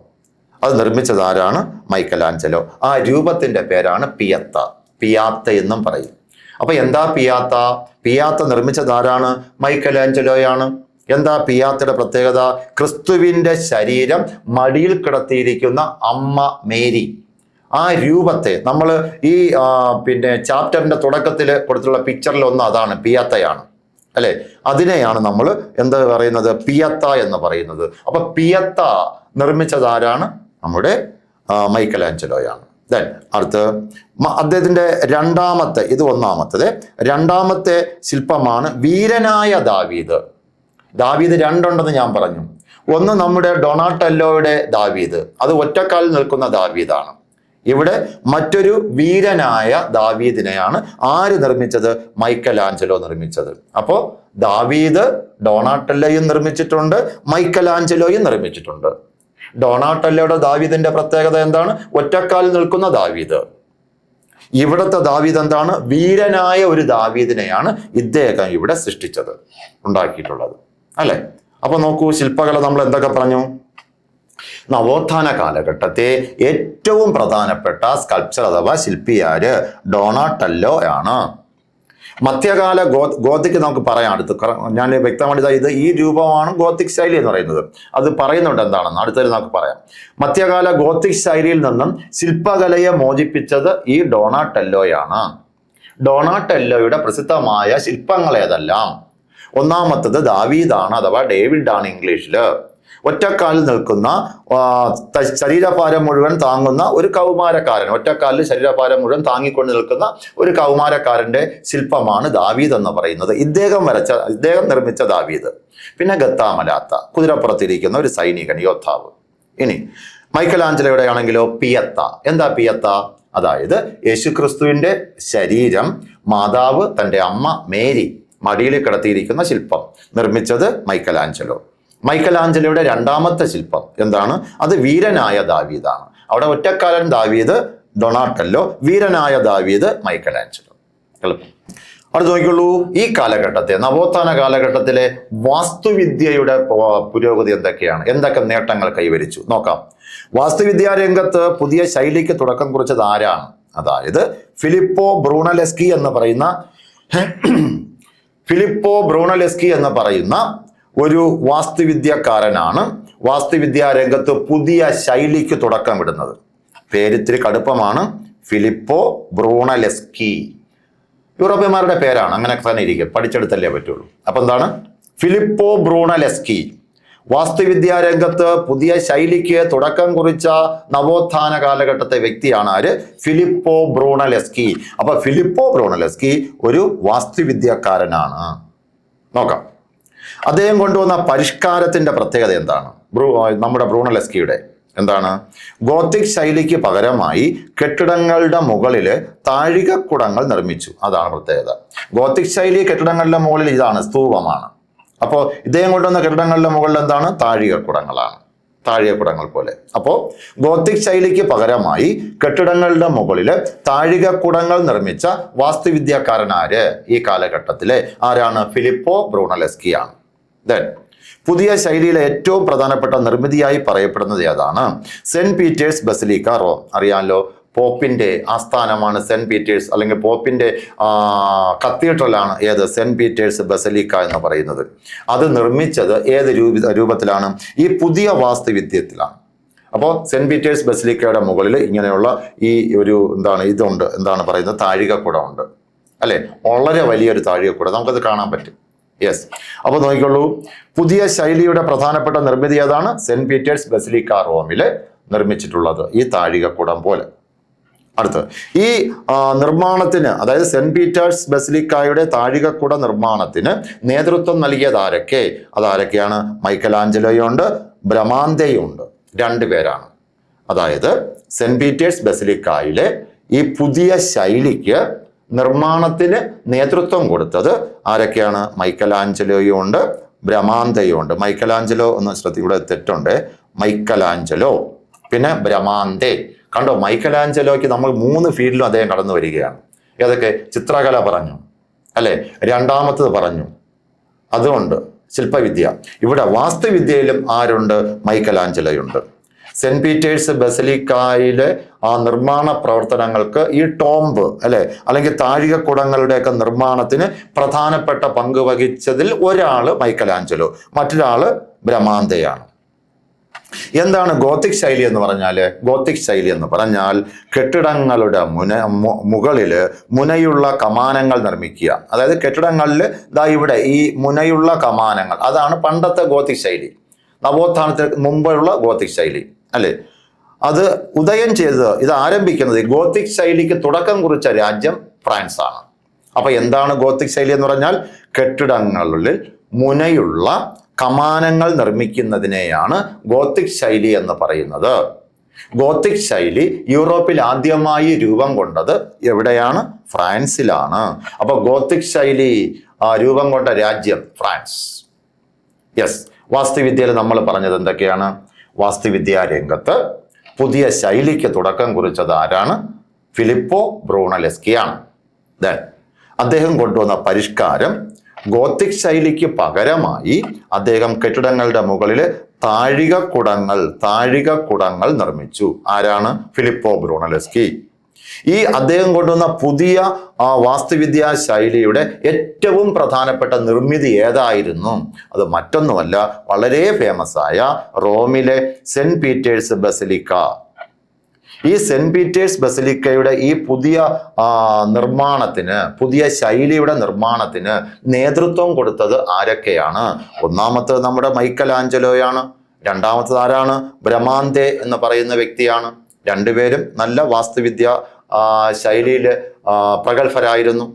അത് നിർമ്മിച്ചത് ആരാണ്? മൈക്കലാഞ്ചലോ. ആ രൂപത്തിന്റെ പേരാണ് പിയത്ത. പിയാത്ത എന്നും പറയും. അപ്പൊ എന്താ പിയാത്ത? പിയാത്ത നിർമ്മിച്ചത് ആരാണ്? മൈക്കലാഞ്ചലോയാണ്. എന്താ പിയാത്തയുടെ പ്രത്യേകത? ക്രിസ്തുവിന്റെ ശരീരം മടിയിൽ കിടത്തിയിരിക്കുന്ന അമ്മ മേരി, ആ രൂപത്തെ നമ്മൾ ഈ ചാപ്റ്ററിന്റെ തുടക്കത്തിൽ കൊടുത്തുള്ള പിക്ചറിൽ ഒന്ന് അതാണ്, പിയാത്തയാണ് അല്ലെ. അതിനെയാണ് നമ്മൾ എന്താ പറയുന്നത്? പിയത്ത എന്ന് പറയുന്നത്. അപ്പൊ പിയത്ത നിർമ്മിച്ചത് ആരാണ്? നമ്മുടെ മൈക്കലാഞ്ചലോയാണ്. ദെൻ അടുത്ത് അദ്ദേഹത്തിന്റെ രണ്ടാമത്തെ, ഇത് ഒന്നാമത്തത്, രണ്ടാമത്തെ ശില്പമാണ് വീരനായ ദാവീദ്. ദാവീദ് രണ്ടുണ്ടെന്ന് ഞാൻ പറഞ്ഞു. ഒന്ന് നമ്മുടെ ഡൊണാറ്റല്ലോയുടെ ദാവീദ്, അത് ഒറ്റക്കാലിൽ നിൽക്കുന്ന ദാവീദാണ്. ഇവിടെ മറ്റൊരു വീരനായ ദാവീദിനെയാണ് ആര് നിർമ്മിച്ചത്? മൈക്കലാഞ്ചലോ നിർമ്മിച്ചത്. അപ്പോ ദാവീദ് ഡൊണാറ്റല്ലോയും നിർമ്മിച്ചിട്ടുണ്ട്, മൈക്കലാഞ്ചലോയും നിർമ്മിച്ചിട്ടുണ്ട്. ഡൊണാറ്റല്ലോയുടെ ദാവീദിന്റെ പ്രത്യേകത എന്താണ്? ഒറ്റക്കാലിൽ നിൽക്കുന്ന ദാവീദ്. ഇവിടുത്തെ ദാവീദ് എന്താണ്? വീരനായ ഒരു ദാവീദിനെയാണ് ഇദ്ദേഹം ഇവിടെ സൃഷ്ടിച്ചത്, ഉണ്ടാക്കിയിട്ടുള്ളത് അല്ലെ. അപ്പൊ നോക്കൂ, ശില്പകല നമ്മൾ എന്തൊക്കെ പറഞ്ഞു? നവോത്ഥാന കാലഘട്ടത്തെ ഏറ്റവും പ്രധാനപ്പെട്ട സ്കൾപ്ചർ അഥവാ ശില്പിയാര്? ഡൊണാറ്റല്ലോ ആണ്. മധ്യകാല ഗോത്തിക് നമുക്ക് പറയാം. അടുത്ത് ഞാൻ വ്യക്തമായിട്ട് ഇത് ഈ രൂപമാണ് ഗോത്തിക് ശൈലി എന്ന് പറയുന്നത്. അത് പറയുന്നുണ്ട് എന്താണെന്ന് അടുത്തത് നമുക്ക് പറയാം. മധ്യകാല ഗോത്തിക് ശൈലിയിൽ നിന്നും ശില്പകലയെ മോചിപ്പിച്ചത് ഈ ഡൊണാറ്റല്ലോയാണ്. ഡൊണാറ്റല്ലോയുടെ പ്രസിദ്ധമായ ശില്പങ്ങൾ ഏതെല്ലാം? ഒന്നാമത്തത് ദാവീദാണ്, അഥവാ ഡേവിഡാണ് ഇംഗ്ലീഷില്. ഒറ്റക്കാലിൽ നിൽക്കുന്ന, ശരീരഭാരം മുഴുവൻ താങ്ങുന്ന ഒരു കൗമാരക്കാരൻ, ഒറ്റക്കാലിൽ ശരീരഭാരം മുഴുവൻ താങ്ങിക്കൊണ്ട് നിൽക്കുന്ന ഒരു കൗമാരക്കാരന്റെ ശില്പമാണ് ദാവീദ് എന്ന് പറയുന്നത്. ഇദ്ദേഹം നിർമ്മിച്ച ദാവീദ്. പിന്നെ ഗത്താമലാത്ത, കുതിരപ്പുറത്തിരിക്കുന്ന ഒരു സൈനികൻ, യോദ്ധാവ്. ഇനി മൈക്കലാഞ്ചലോയുടെ ആണെങ്കിലോ പിയത്ത. എന്താ പിയത്ത? അതായത് യേശുക്രിസ്തുവിന്റെ ശരീരം മാതാവ് തൻ്റെ അമ്മ മേരി മടിയിൽ കിടത്തിയിരിക്കുന്ന ശില്പം നിർമ്മിച്ചത് മൈക്കലാഞ്ചലോ. മൈക്കലാഞ്ചലോയുടെ രണ്ടാമത്തെ ശില്പം എന്താണ്? അത് വീരനായ ദാവീദാണ്. അവിടെ ഒറ്റക്കാലൻ ദാവീദ് ഡൊണാറ്റല്ലോ, വീരനായ ദാവീദ് മൈക്കലാഞ്ചലോ. എളുപ്പം. അവിടെ നോക്കിയുള്ളൂ, ഈ കാലഘട്ടത്തെ, നവോത്ഥാന കാലഘട്ടത്തിലെ വാസ്തുവിദ്യയുടെ പുരോഗതി എന്തൊക്കെയാണ്? എന്തൊക്കെ നേട്ടങ്ങൾ കൈവരിച്ചു നോക്കാം. വാസ്തുവിദ്യാ രംഗത്ത് പുതിയ ശൈലിക്ക് തുടക്കം കുറിച്ചത് ആരാണ്? അതായത് ഫിലിപ്പോ ബ്രൂണലെസ്കി എന്ന് പറയുന്ന ഒരു വാസ്തുവിദ്യക്കാരനാണ് വാസ്തുവിദ്യാ രംഗത്ത് പുതിയ ശൈലിക്ക് തുടക്കമിടുന്നത്. പേരിത്തിരി കടുപ്പമാണ്. ഫിലിപ്പോ ബ്രൂണലെസ്കി. യൂറോപ്യന്മാരുടെ പേരാണ്, അങ്ങനെ തന്നെ ഇരിക്കും, പഠിച്ചെടുത്തല്ലേ പറ്റുള്ളൂ. അപ്പൊ എന്താണ്? ഫിലിപ്പോ ബ്രൂണലെസ്കി. വാസ്തുവിദ്യാ രംഗത്ത് പുതിയ ശൈലിക്ക് തുടക്കം കുറിച്ച നവോത്ഥാന കാലഘട്ടത്തെ വ്യക്തിയാണ് ആര്? ഫിലിപ്പോ ബ്രൂണലെസ്കി. അപ്പൊ ഫിലിപ്പോ ബ്രൂണലെസ്കി ഒരു വാസ്തുവിദ്യക്കാരനാണ്. നോക്കാം, അദ്ദേഹം കൊണ്ടുവന്ന പരിഷ്കാരത്തിന്റെ പ്രത്യേകത എന്താണ്? നമ്മുടെ ബ്രൂണലെസ്കിയുടെ എന്താണ്? ഗോത്തിക് ശൈലിക്ക് പകരമായി കെട്ടിടങ്ങളുടെ മുകളിൽ താഴികക്കുടങ്ങൾ നിർമ്മിച്ചു. അതാണ് പ്രത്യേകത. ഗോത്തിക് ശൈലി കെട്ടിടങ്ങളുടെ മുകളിൽ ഇതാണ്, സ്തൂപമാണ്. അപ്പോൾ ഇദ്ദേഹം കൊണ്ടുവന്ന കെട്ടിടങ്ങളുടെ മുകളിൽ എന്താണ്? താഴികക്കുടങ്ങളാണ്, താഴികക്കുടങ്ങൾ പോലെ. അപ്പോൾ ഗോത്തിക് ശൈലിക്ക് പകരമായി കെട്ടിടങ്ങളുടെ മുകളിൽ താഴികക്കുടങ്ങൾ നിർമ്മിച്ച വാസ്തുവിദ്യക്കാരനാര് ഈ കാലഘട്ടത്തിലെ? ആരാണ്? ഫിലിപ്പോ ബ്രൂണലെസ്കിയാണ്. ദെൻ പുതിയ ശൈലിയിലെ ഏറ്റവും പ്രധാനപ്പെട്ട നിർമ്മിതിയായി പറയപ്പെടുന്നത് ഏതാണ്? Saint Peter's basilica, Rome. അറിയാമല്ലോ, പോപ്പിന്റെ ആസ്ഥാനമാണ് സെന്റ് പീറ്റേഴ്സ്, അല്ലെങ്കിൽ പോപ്പിന്റെ കത്തീഡ്രലാണ് ഏത്? സെന്റ് പീറ്റേഴ്സ് ബസിലിക്ക എന്ന് പറയുന്നത്. അത് നിർമ്മിച്ചത് ഏത് രൂപത്തിലാണ്? ഈ പുതിയ വാസ്തുവിദ്യത്തിലാണ്. അപ്പോൾ സെന്റ് പീറ്റേഴ്സ് ബസിലിക്കയുടെ മുകളിൽ ഇങ്ങനെയുള്ള ഈ ഒരു ഇതുണ്ട്, പറയുന്നത്? താഴികക്കുടം ഉണ്ട് അല്ലെ. വളരെ വലിയൊരു താഴികക്കുടം നമുക്കത് കാണാൻ പറ്റും. യെസ്. അപ്പോൾ നോക്കിക്കോളൂ, പുതിയ ശൈലിയുടെ പ്രധാനപ്പെട്ട നിർമ്മിതി ഏതാണ്? സെന്റ് പീറ്റേഴ്സ് ബസിലിക്ക റോമില് നിർമ്മിച്ചിട്ടുള്ളത് ഈ താഴികക്കുടം പോലെ. അടുത്ത് ഈ നിർമ്മാണത്തിന്, അതായത് സെന്റ് പീറ്റേഴ്സ് ബസിലിക്കായുടെ താഴികക്കുട നിർമ്മാണത്തിന് നേതൃത്വം നൽകിയത് ആരൊക്കെ? അതാരൊക്കെയാണ്? മൈക്കലാഞ്ചലോയുണ്ട്, ബ്രമാന്തയുണ്ട്. രണ്ടുപേരാണ്. അതായത് സെന്റ് പീറ്റേഴ്സ് ബസിലിക്കായിലെ ഈ പുതിയ ശൈലിക്ക് നിർമ്മാണത്തിന് നേതൃത്വം കൊടുത്തത് ആരൊക്കെയാണ്? മൈക്കലാഞ്ചലോയും ഉണ്ട്, ബ്രമാന്തയും ഉണ്ട്. മൈക്കലാഞ്ചലോ ഒന്ന് ഇവിടെ തെറ്റുണ്ട്, മൈക്കലാഞ്ചലോ പിന്നെ ബ്രമാന്തേ. കണ്ടോ, മൈക്കലാഞ്ചലോയ്ക്ക് നമ്മൾ 3 ഫീൽഡിലും അദ്ദേഹം കടന്നു വരികയാണ്. ഏതൊക്കെ? ചിത്രകല പറഞ്ഞു അല്ലെ, രണ്ടാമത്തത് പറഞ്ഞു, അതുകൊണ്ട് ശില്പവിദ്യ. ഇവിടെ വാസ്തുവിദ്യയിലും ആരുണ്ട്? മൈക്കലാഞ്ചലോയുണ്ട്. സെന്റ് പീറ്റേഴ്സ് ബസലിക്കായിലെ ആ നിർമ്മാണ പ്രവർത്തനങ്ങൾക്ക് ഈ ടോംബ് അല്ലെങ്കിൽ താഴികക്കുടങ്ങളുടെയൊക്കെ നിർമ്മാണത്തിന് പ്രധാനപ്പെട്ട പങ്ക് വഹിച്ചതിൽ ഒരാള് മൈക്കലാഞ്ചലോ, മറ്റൊരാള് ബ്രമാന്തയാണ്. എന്താണ് ഗോത്തിക് ശൈലി എന്ന് പറഞ്ഞാൽ? ഗോത്തിക് ശൈലി എന്ന് പറഞ്ഞാൽ കെട്ടിടങ്ങളുടെ മുകളില് മുനയുള്ള കമാനങ്ങൾ നിർമ്മിക്കുക. അതായത് കെട്ടിടങ്ങളിൽ ഇവിടെ ഈ മുനയുള്ള കമാനങ്ങൾ, അതാണ് പണ്ടത്തെ ഗോത്തിക് ശൈലി, നവോത്ഥാനത്തിന് മുമ്പുള്ള ഗോത്തിക് ശൈലി അത് ഉദയം ചെയ്തത്, ഇത് ആരംഭിക്കുന്നത്, ഗോത്തിക് ശൈലിക്ക് തുടക്കം കുറിച്ച രാജ്യം ഫ്രാൻസ് ആണ്. അപ്പൊ എന്താണ് ഗോത്തിക് ശൈലി എന്ന് പറഞ്ഞാൽ? കെട്ടിടങ്ങളിൽ മുനയുള്ള കമാനങ്ങൾ നിർമ്മിക്കുന്നതിനെയാണ് ഗോത്തിക് ശൈലി എന്ന് പറയുന്നത്. ഗോത്തിക് ശൈലി യൂറോപ്പിൽ ആദ്യമായി രൂപം കൊണ്ടത് എവിടെയാണ്? ഫ്രാൻസിലാണ്. അപ്പൊ ഗോത്തിക് ശൈലി രൂപം കൊണ്ട രാജ്യം ഫ്രാൻസ്. യെസ്. വാസ്തുവിദ്യയിൽ നമ്മൾ പറഞ്ഞത് എന്തൊക്കെയാണ്? വാസ്തുവിദ്യാ രംഗത്ത് പുതിയ ശൈലിക്ക് തുടക്കം കുറിച്ചത് ആരാണ്? ഫിലിപ്പോ ബ്രൂണലെസ്കിയാണ്. അദ്ദേഹം കൊണ്ടുവന്ന പരിഷ്കാരം, ഗോത്തിക് ശൈലിക്ക് പകരമായി അദ്ദേഹം കെട്ടിടങ്ങളുടെ മുകളിൽ താഴികക്കുടങ്ങൾ നിർമ്മിച്ചു. ആരാണ്? ഫിലിപ്പോ ബ്രൂണലെസ്കി. ഈ അദ്ദേഹം കൊണ്ടുവന്ന പുതിയ വാസ്തുവിദ്യാ ശൈലിയുടെ ഏറ്റവും പ്രധാനപ്പെട്ട നിർമ്മിതി ഏതായിരുന്നു? അത് മറ്റൊന്നുമല്ല, വളരെ ഫേമസ് ആയ റോമിലെ സെന്റ് പീറ്റേഴ്സ് ബസലിക്ക. ഈ സെന്റ് പീറ്റേഴ്സ് ബസലിക്കയുടെ ഈ പുതിയ നിർമ്മാണത്തിന്, പുതിയ ശൈലിയുടെ നിർമ്മാണത്തിന് നേതൃത്വം കൊടുത്തത് ആരൊക്കെയാണ്? ഒന്നാമത്തത് നമ്മുടെ മൈക്കലാഞ്ചലോയാണ്. രണ്ടാമത്തത് ആരാണ്? ബ്രമാന്തെ എന്ന് പറയുന്ന വ്യക്തിയാണ്. രണ്ടുപേരും നല്ല വാസ്തുവിദ്യ ശൈലിയിൽ പ്രഗത്ഭരായിരുന്നു.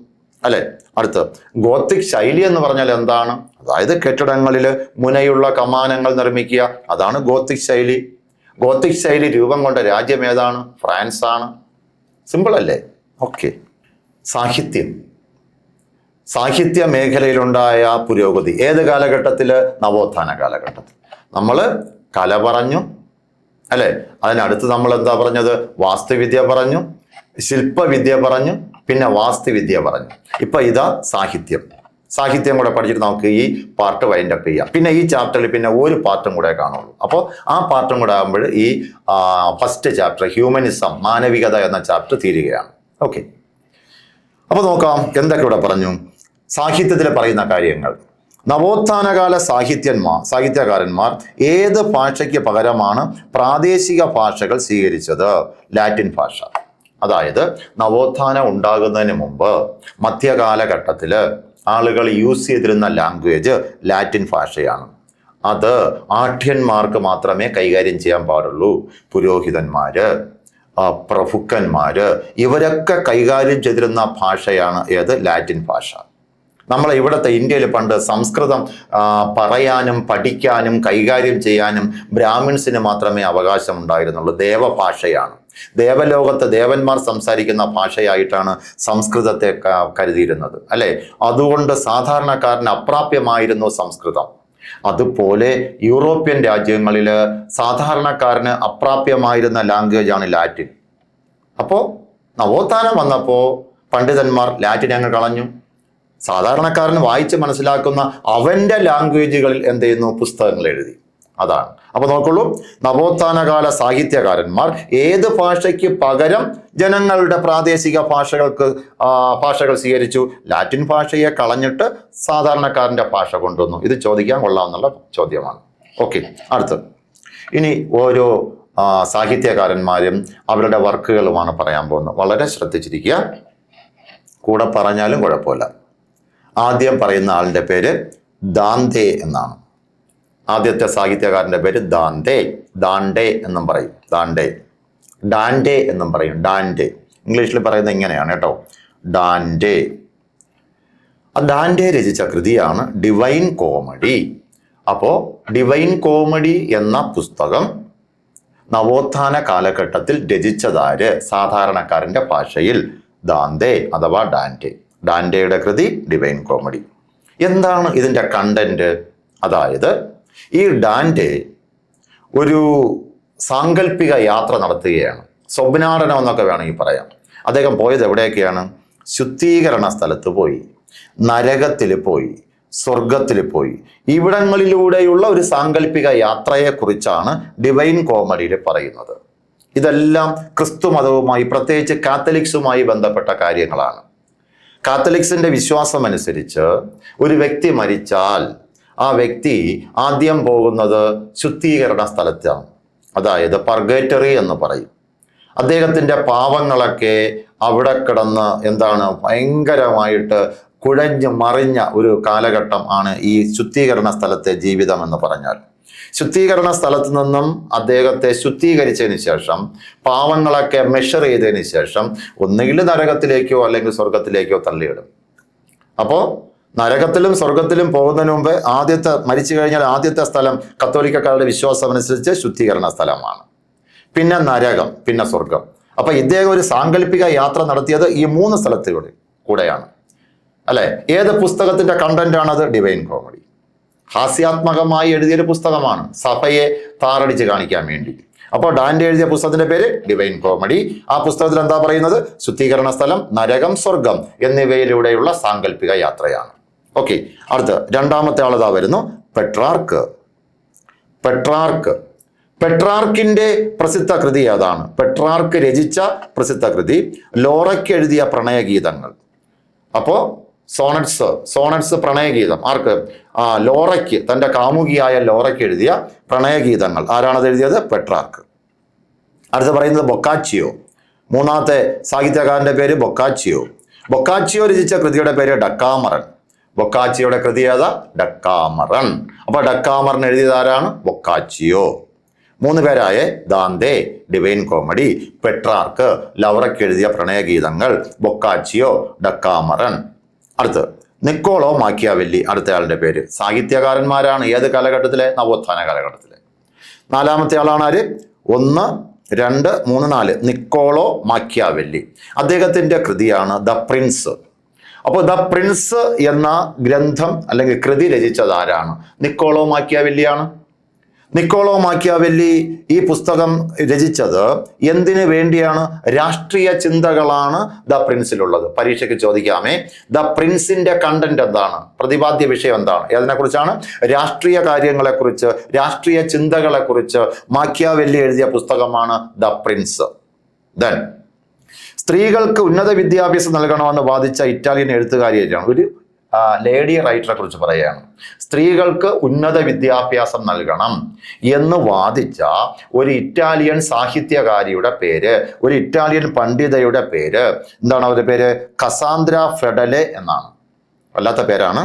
അടുത്ത് ഗോത്തിക് ശൈലി എന്ന് പറഞ്ഞാൽ എന്താണ്? അതായത് കെട്ടിടങ്ങളിൽ മുനയുള്ള കമാനങ്ങൾ നിർമ്മിക്കുക, അതാണ് ഗോത്തിക് ശൈലി. ഗോത്തിക് ശൈലി രൂപം കൊണ്ട രാജ്യം ഏതാണ്? ഫ്രാൻസ് ആണ്. സിമ്പിൾ അല്ലേ? ഓക്കെ. സാഹിത്യ മേഖലയിലുണ്ടായ പുരോഗതി ഏത് കാലഘട്ടത്തിൽ? നവോത്ഥാന കാലഘട്ടത്തിൽ. നമ്മൾ കല പറഞ്ഞു, അതിനടുത്ത് നമ്മൾ എന്താ പറഞ്ഞത്? വാസ്തുവിദ്യ പറഞ്ഞു, ശില്പവിദ്യ പറഞ്ഞു, പിന്നെ വാസ്തുവിദ്യ പറഞ്ഞു. ഇപ്പൊ ഇതാ സാഹിത്യം കൂടെ പഠിച്ചിട്ട് നമുക്ക് ഈ പാർട്ട് വൈൻഡ് അപ്പ് ചെയ്യാം. പിന്നെ ഈ ചാപ്റ്ററിൽ പിന്നെ ഒരു പാർട്ടും കൂടെ കാണുള്ളൂ. അപ്പോൾ ആ പാർട്ടും കൂടെ ആകുമ്പോൾ ഈ ഫസ്റ്റ് ചാപ്റ്റർ, ഹ്യൂമനിസം, മാനവികത എന്ന ചാപ്റ്റർ തീരുകയാണ്. ഓക്കെ. അപ്പൊ നോക്കാം എന്തൊക്കെ ഇവിടെ പറഞ്ഞു. സാഹിത്യത്തിൽ പറയുന്ന കാര്യങ്ങൾ. നവോത്ഥാനകാല സാഹിത്യകാരന്മാർ ഏത് ഭാഷയ്ക്ക് പകരമാണ് പ്രാദേശിക ഭാഷകൾ സ്വീകരിച്ചത്? ലാറ്റിൻ ഭാഷ. അതായത് നവോത്ഥാനം ഉണ്ടാകുന്നതിന് മുമ്പ് മധ്യകാലഘട്ടത്തില് ആളുകൾ യൂസ് ചെയ്തിരുന്ന ലാംഗ്വേജ് ലാറ്റിൻ ഭാഷയാണ്. അത് ആഢ്യന്മാർക്ക് മാത്രമേ കൈകാര്യം ചെയ്യാൻ പാടുള്ളൂ. പുരോഹിതന്മാര്, പ്രഭുക്കന്മാര്, ഇവരൊക്കെ കൈകാര്യം ചെയ്തിരുന്ന ഭാഷയാണ് ഏത്? ലാറ്റിൻ ഭാഷ. നമ്മളെ ഇവിടുത്തെ ഇന്ത്യയിൽ പണ്ട് സംസ്കൃതം പറയാനും പഠിക്കാനും കൈകാര്യം ചെയ്യാനും ബ്രാഹ്മിൺസിന് മാത്രമേ അവകാശം ഉണ്ടായിരുന്നുള്ളൂ. ദേവഭാഷയാണ്. ദേവലോകത്ത് ദേവന്മാർ സംസാരിക്കുന്ന ഭാഷയായിട്ടാണ് സംസ്കൃതത്തെ കരുതിയിരുന്നത്. അതുകൊണ്ട് സാധാരണക്കാരന് അപ്രാപ്യമായിരുന്നു സംസ്കൃതം. അതുപോലെ യൂറോപ്യൻ രാജ്യങ്ങളിൽ സാധാരണക്കാരന് അപ്രാപ്യമായിരുന്ന ലാംഗ്വേജ് ആണ് ലാറ്റിൻ. അപ്പോൾ നവോത്ഥാനം വന്നപ്പോൾ പണ്ഡിതന്മാർ ലാറ്റിൻ അങ്ങ് കളഞ്ഞു. സാധാരണക്കാരന് വായിച്ച് മനസ്സിലാക്കുന്ന അവന്റെ ലാംഗ്വേജുകളിൽ എന്ത് ചെയ്യുന്നു? പുസ്തകങ്ങൾ എഴുതി. അതാണ്. അപ്പൊ നോക്കുള്ളൂ, നവോത്ഥാനകാല സാഹിത്യകാരന്മാർ ഏത് ഭാഷയ്ക്ക് പകരം ജനങ്ങളുടെ പ്രാദേശിക ഭാഷകൾ സ്വീകരിച്ചു? ലാറ്റിൻ ഭാഷയെ കളഞ്ഞിട്ട് സാധാരണക്കാരന്റെ ഭാഷ കൊണ്ടുവന്നു. ഇത് ചോദിക്കാൻ കൊള്ളാമെന്നുള്ള ചോദ്യമാണ്. ഓക്കെ. അടുത്ത് ഇനി ഓരോ സാഹിത്യകാരന്മാരും അവരുടെ വർക്കുകളുമാണ് പറയാൻ പോകുന്നത്. വളരെ ശ്രദ്ധിച്ചിരിക്കുക, കൂടെ പറഞ്ഞാലും കുഴപ്പമില്ല. ആദ്യം പറയുന്ന ആളിന്റെ പേര് ദാന്തെ എന്നാണ്. ആദ്യത്തെ സാഹിത്യകാരന്റെ പേര് ദാണ്ടെ എന്നും പറയും. ഡാൻഡെ എന്നും പറയും. ഡാൻഡെ ഇംഗ്ലീഷിൽ പറയുന്നത് ഇങ്ങനെയാണ് കേട്ടോ, ഡാൻഡെ. ഡാൻഡെ രചിച്ച കൃതിയാണ് ഡിവൈൻ കോമഡി. അപ്പോ ഡിവൈൻ കോമഡി എന്ന പുസ്തകം നവോത്ഥാന കാലഘട്ടത്തിൽ രചിച്ചതാര്? സാധാരണക്കാരന്റെ ഭാഷയിൽ ദാന്തെ അഥവാ ഡാൻഡെ. ഡാൻഡെയുടെ കൃതി ഡിവൈൻ കോമഡി. എന്താണ് ഇതിന്റെ കണ്ടന്റ്? അതായത് ഈ ഡാൻഡെ ഒരു സാങ്കല്പിക യാത്ര നടത്തുകയാണ്. സ്വപ്നാടനം എന്നൊക്കെ വേണമെങ്കിൽ പറയാം. അദ്ദേഹം പോയത് എവിടെയൊക്കെയാണ്? ശുദ്ധീകരണ സ്ഥലത്ത് പോയി, നരകത്തിൽ പോയി, സ്വർഗത്തിൽ പോയി. ഇവിടങ്ങളിലൂടെയുള്ള ഒരു സാങ്കല്പിക യാത്രയെക്കുറിച്ചാണ് ഡിവൈൻ കോമഡിയിൽ പറയുന്നത്. ഇതെല്ലാം ക്രിസ്തു മതവുമായി, പ്രത്യേകിച്ച് കാത്തലിക്സുമായി ബന്ധപ്പെട്ട കാര്യങ്ങളാണ്. കാത്തലിക്സിന്റെ വിശ്വാസം അനുസരിച്ച് ഒരു വ്യക്തി മരിച്ചാൽ ആ വ്യക്തി ആദ്യം പോകുന്നത് ശുദ്ധീകരണ സ്ഥലത്താണ്, അതായത് പർഗേറ്ററി എന്ന് പറയും. അദ്ദേഹത്തിൻ്റെ പാവങ്ങളൊക്കെ അവിടെ കിടന്ന് ഭയങ്കരമായിട്ട് കുഴഞ്ഞു മറിഞ്ഞ ഒരു കാലഘട്ടം ആണ് ഈ ശുദ്ധീകരണ സ്ഥലത്തെ ജീവിതം എന്ന് പറഞ്ഞാൽ. ശുദ്ധീകരണ സ്ഥലത്ത് നിന്നും അദ്ദേഹത്തെ ശുദ്ധീകരിച്ചതിന് ശേഷം പാവങ്ങളൊക്കെ മെഷർ ചെയ്തതിന് ശേഷം ഒന്നുകിൽ നരകത്തിലേക്കോ അല്ലെങ്കിൽ സ്വർഗത്തിലേക്കോ തള്ളിയിടും. അപ്പോൾ നരകത്തിലും സ്വർഗത്തിലും പോകുന്നതിന് മുമ്പ് മരിച്ചു കഴിഞ്ഞാൽ ആദ്യത്തെ സ്ഥലം കത്തോലിക്കക്കാരുടെ വിശ്വാസം അനുസരിച്ച് ശുദ്ധീകരണ സ്ഥലമാണ്, പിന്നെ നരകം, പിന്നെ സ്വർഗം. അപ്പൊ ഇദ്ദേഹം ഒരു സാങ്കല്പിക യാത്ര നടത്തിയത് ഈ 3 സ്ഥലത്തിലൂടെ കൂടെയാണ് അല്ലെ. ഏത് പുസ്തകത്തിന്റെ കണ്ടന്റ് ആണത്? Divine comedy. ഹാസ്യാത്മകമായി എഴുതിയൊരു പുസ്തകമാണ്, സഭയെ താറടിച്ച് കാണിക്കാൻ വേണ്ടി. അപ്പോൾ ഡാന്റെ എഴുതിയ പുസ്തകത്തിന്റെ പേര് ഡിവൈൻ കോമഡി. ആ പുസ്തകത്തിൽ എന്താ പറയുന്നത്? ശുദ്ധീകരണ സ്ഥലം, നരകം, സ്വർഗം എന്നിവയിലൂടെയുള്ള സാങ്കല്പിക യാത്രയാണ്. ഓക്കെ, അടുത്ത് രണ്ടാമത്തെ ആളിതാ വരുന്നു, പെട്രാർക്ക്. പെട്രാർക്കിന്റെ പ്രസിദ്ധ കൃതി ഏതാണ്? പെട്രാർക്ക് രചിച്ച പ്രസിദ്ധ കൃതി ലോറയ്ക്ക് എഴുതിയ പ്രണയഗീതങ്ങൾ. അപ്പോ സോണറ്റ്സ് പ്രണയഗീതം ആർക്ക്? ലോറയ്ക്ക്, തൻ്റെ കാമുകിയായ ലോറയ്ക്ക് എഴുതിയ പ്രണയഗീതങ്ങൾ. ആരാണത് എഴുതിയത്? പെട്രാർക്ക്. അടുത്ത് പറയുന്നത് ബൊക്കാച്ചിയോ. മൂന്നാമത്തെ സാഹിത്യകാരന്റെ പേര് ബൊക്കാച്ചിയോ. ബൊക്കാച്ചിയോ രചിച്ച കൃതിയുടെ പേര് ഡക്കാമറൻ. ബൊക്കാച്ചിയോയുടെ കൃതി ഏതാ? ഡക്കാമറൻ. അപ്പൊ ഡക്കാമറൻ എഴുതിയത് ആരാണ്? ബൊക്കാച്ചിയോ. 3 പേരായ ദാന്തെ ഡിവൈൻ കോമഡി, പെട്രാർക്ക് ലൗറയ്ക്ക് എഴുതിയ പ്രണയഗീതങ്ങൾ, ബൊക്കാച്ചിയോ, ഡക്കാമറൻ. അടുത്ത് നിക്കോളോ മാക്കിയാവെല്ലി, അടുത്തയാളുടെ പേര്. സാഹിത്യകാരന്മാരാണ്. ഏത് കാലഘട്ടത്തിലെ? നവോത്ഥാന കാലഘട്ടത്തിലെ. 4ാമത്തെ ആളാണ് ആര്? 1, 2, 3, 4 നിക്കോളോ മാക്കിയാവെല്ലി. അദ്ദേഹത്തിന്റെ കൃതിയാണ് ദ പ്രിൻസ്. അപ്പോൾ ദ പ്രിൻസ് എന്ന ഗ്രന്ഥം അല്ലെങ്കിൽ കൃതി രചിച്ചത് ആരാണ്? നിക്കോളോ മാക്കിയാവെല്ലിയാണ്. നിക്കോളോ മാക്കിയാവെല്ലി ഈ പുസ്തകം രചിച്ചത് എന്തിനു വേണ്ടിയാണ്? രാഷ്ട്രീയ ചിന്തകളാണ് ദ പ്രിൻസിലുള്ളത്. പരീക്ഷയ്ക്ക് ചോദിക്കാമേ, ദ പ്രിൻസിന്റെ കണ്ടന്റ് എന്താണ്? പ്രതിപാദ്യ വിഷയം എന്താണ്? അതിനെക്കുറിച്ചാണ്. രാഷ്ട്രീയ കാര്യങ്ങളെക്കുറിച്ച്, രാഷ്ട്രീയ ചിന്തകളെക്കുറിച്ച് മാക്കിയാവെല്ലി എഴുതിയ പുസ്തകമാണ് ദ പ്രിൻസ്. ദെൻ സ്ത്രീകൾക്ക് ഉന്നത വിദ്യാഭ്യാസം നൽകണമെന്ന് വാദിച്ച ഇറ്റാലിയൻ എഴുത്തുകാരിയാണ്, ഒരു ലേഡി റൈറ്ററെ കുറിച്ച് പറയുകയാണ്. സ്ത്രീകൾക്ക് ഉന്നത വിദ്യാഭ്യാസം നൽകണം എന്ന് വാദിച്ച ഒരു ഇറ്റാലിയൻ സാഹിത്യകാരിയുടെ പേര്, ഒരു ഇറ്റാലിയൻ പണ്ഡിതയുടെ പേര് എന്താണ്? അവരുടെ പേര് കസാന്ദ്ര ഫെഡലെ എന്നാണ്. വല്ലാത്ത പേരാണ്,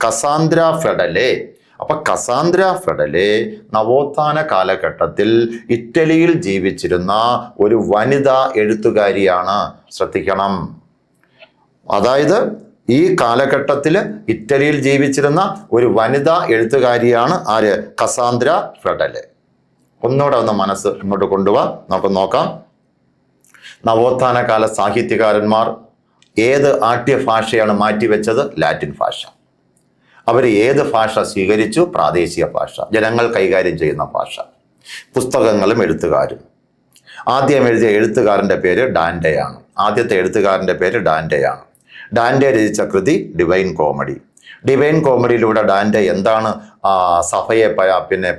കസാന്ദ്ര ഫെഡലെ. അപ്പൊ കസാന്ദ്ര ഫെഡലെ നവോത്ഥാന കാലഘട്ടത്തിൽ ഇറ്റലിയിൽ ജീവിച്ചിരുന്ന ഒരു വനിതാ എഴുത്തുകാരിയാണ്. ശ്രദ്ധിക്കണം. അതായത് ഈ കാലഘട്ടത്തിൽ ഇറ്റലിയിൽ ജീവിച്ചിരുന്ന ഒരു വനിതാ എഴുത്തുകാരിയാണ് ആര്? കസാന്ദ്ര ഫെഡലെ. ഒന്നുകൂടെ മനസ്സ് ഇങ്ങോട്ട് കൊണ്ടുപോവാ, നമുക്ക് നോക്കാം. നവോത്ഥാന കാല സാഹിത്യകാരന്മാർ ഏത് ആട്യ ഭാഷയാണ് മാറ്റിവെച്ചത്? ലാറ്റിൻ ഭാഷ. അവർ ഏത് ഭാഷ സ്വീകരിച്ചു? പ്രാദേശിക ഭാഷ, ജനങ്ങൾ കൈകാര്യം ചെയ്യുന്ന ഭാഷ. പുസ്തകങ്ങളും എഴുത്തുകാരും. ആദ്യം എഴുതിയ എഴുത്തുകാരൻ്റെ പേര് ഡാന്റെയാണ്. ആദ്യത്തെ എഴുത്തുകാരൻ്റെ പേര് ഡാന്റെയാണ്. ഡാന്റെ രചിച്ച കൃതി ഡിവൈൻ കോമഡി. ഡിവൈൻ കോമഡിയിലൂടെ ഡാന്റെ എന്താണ് സഭയെ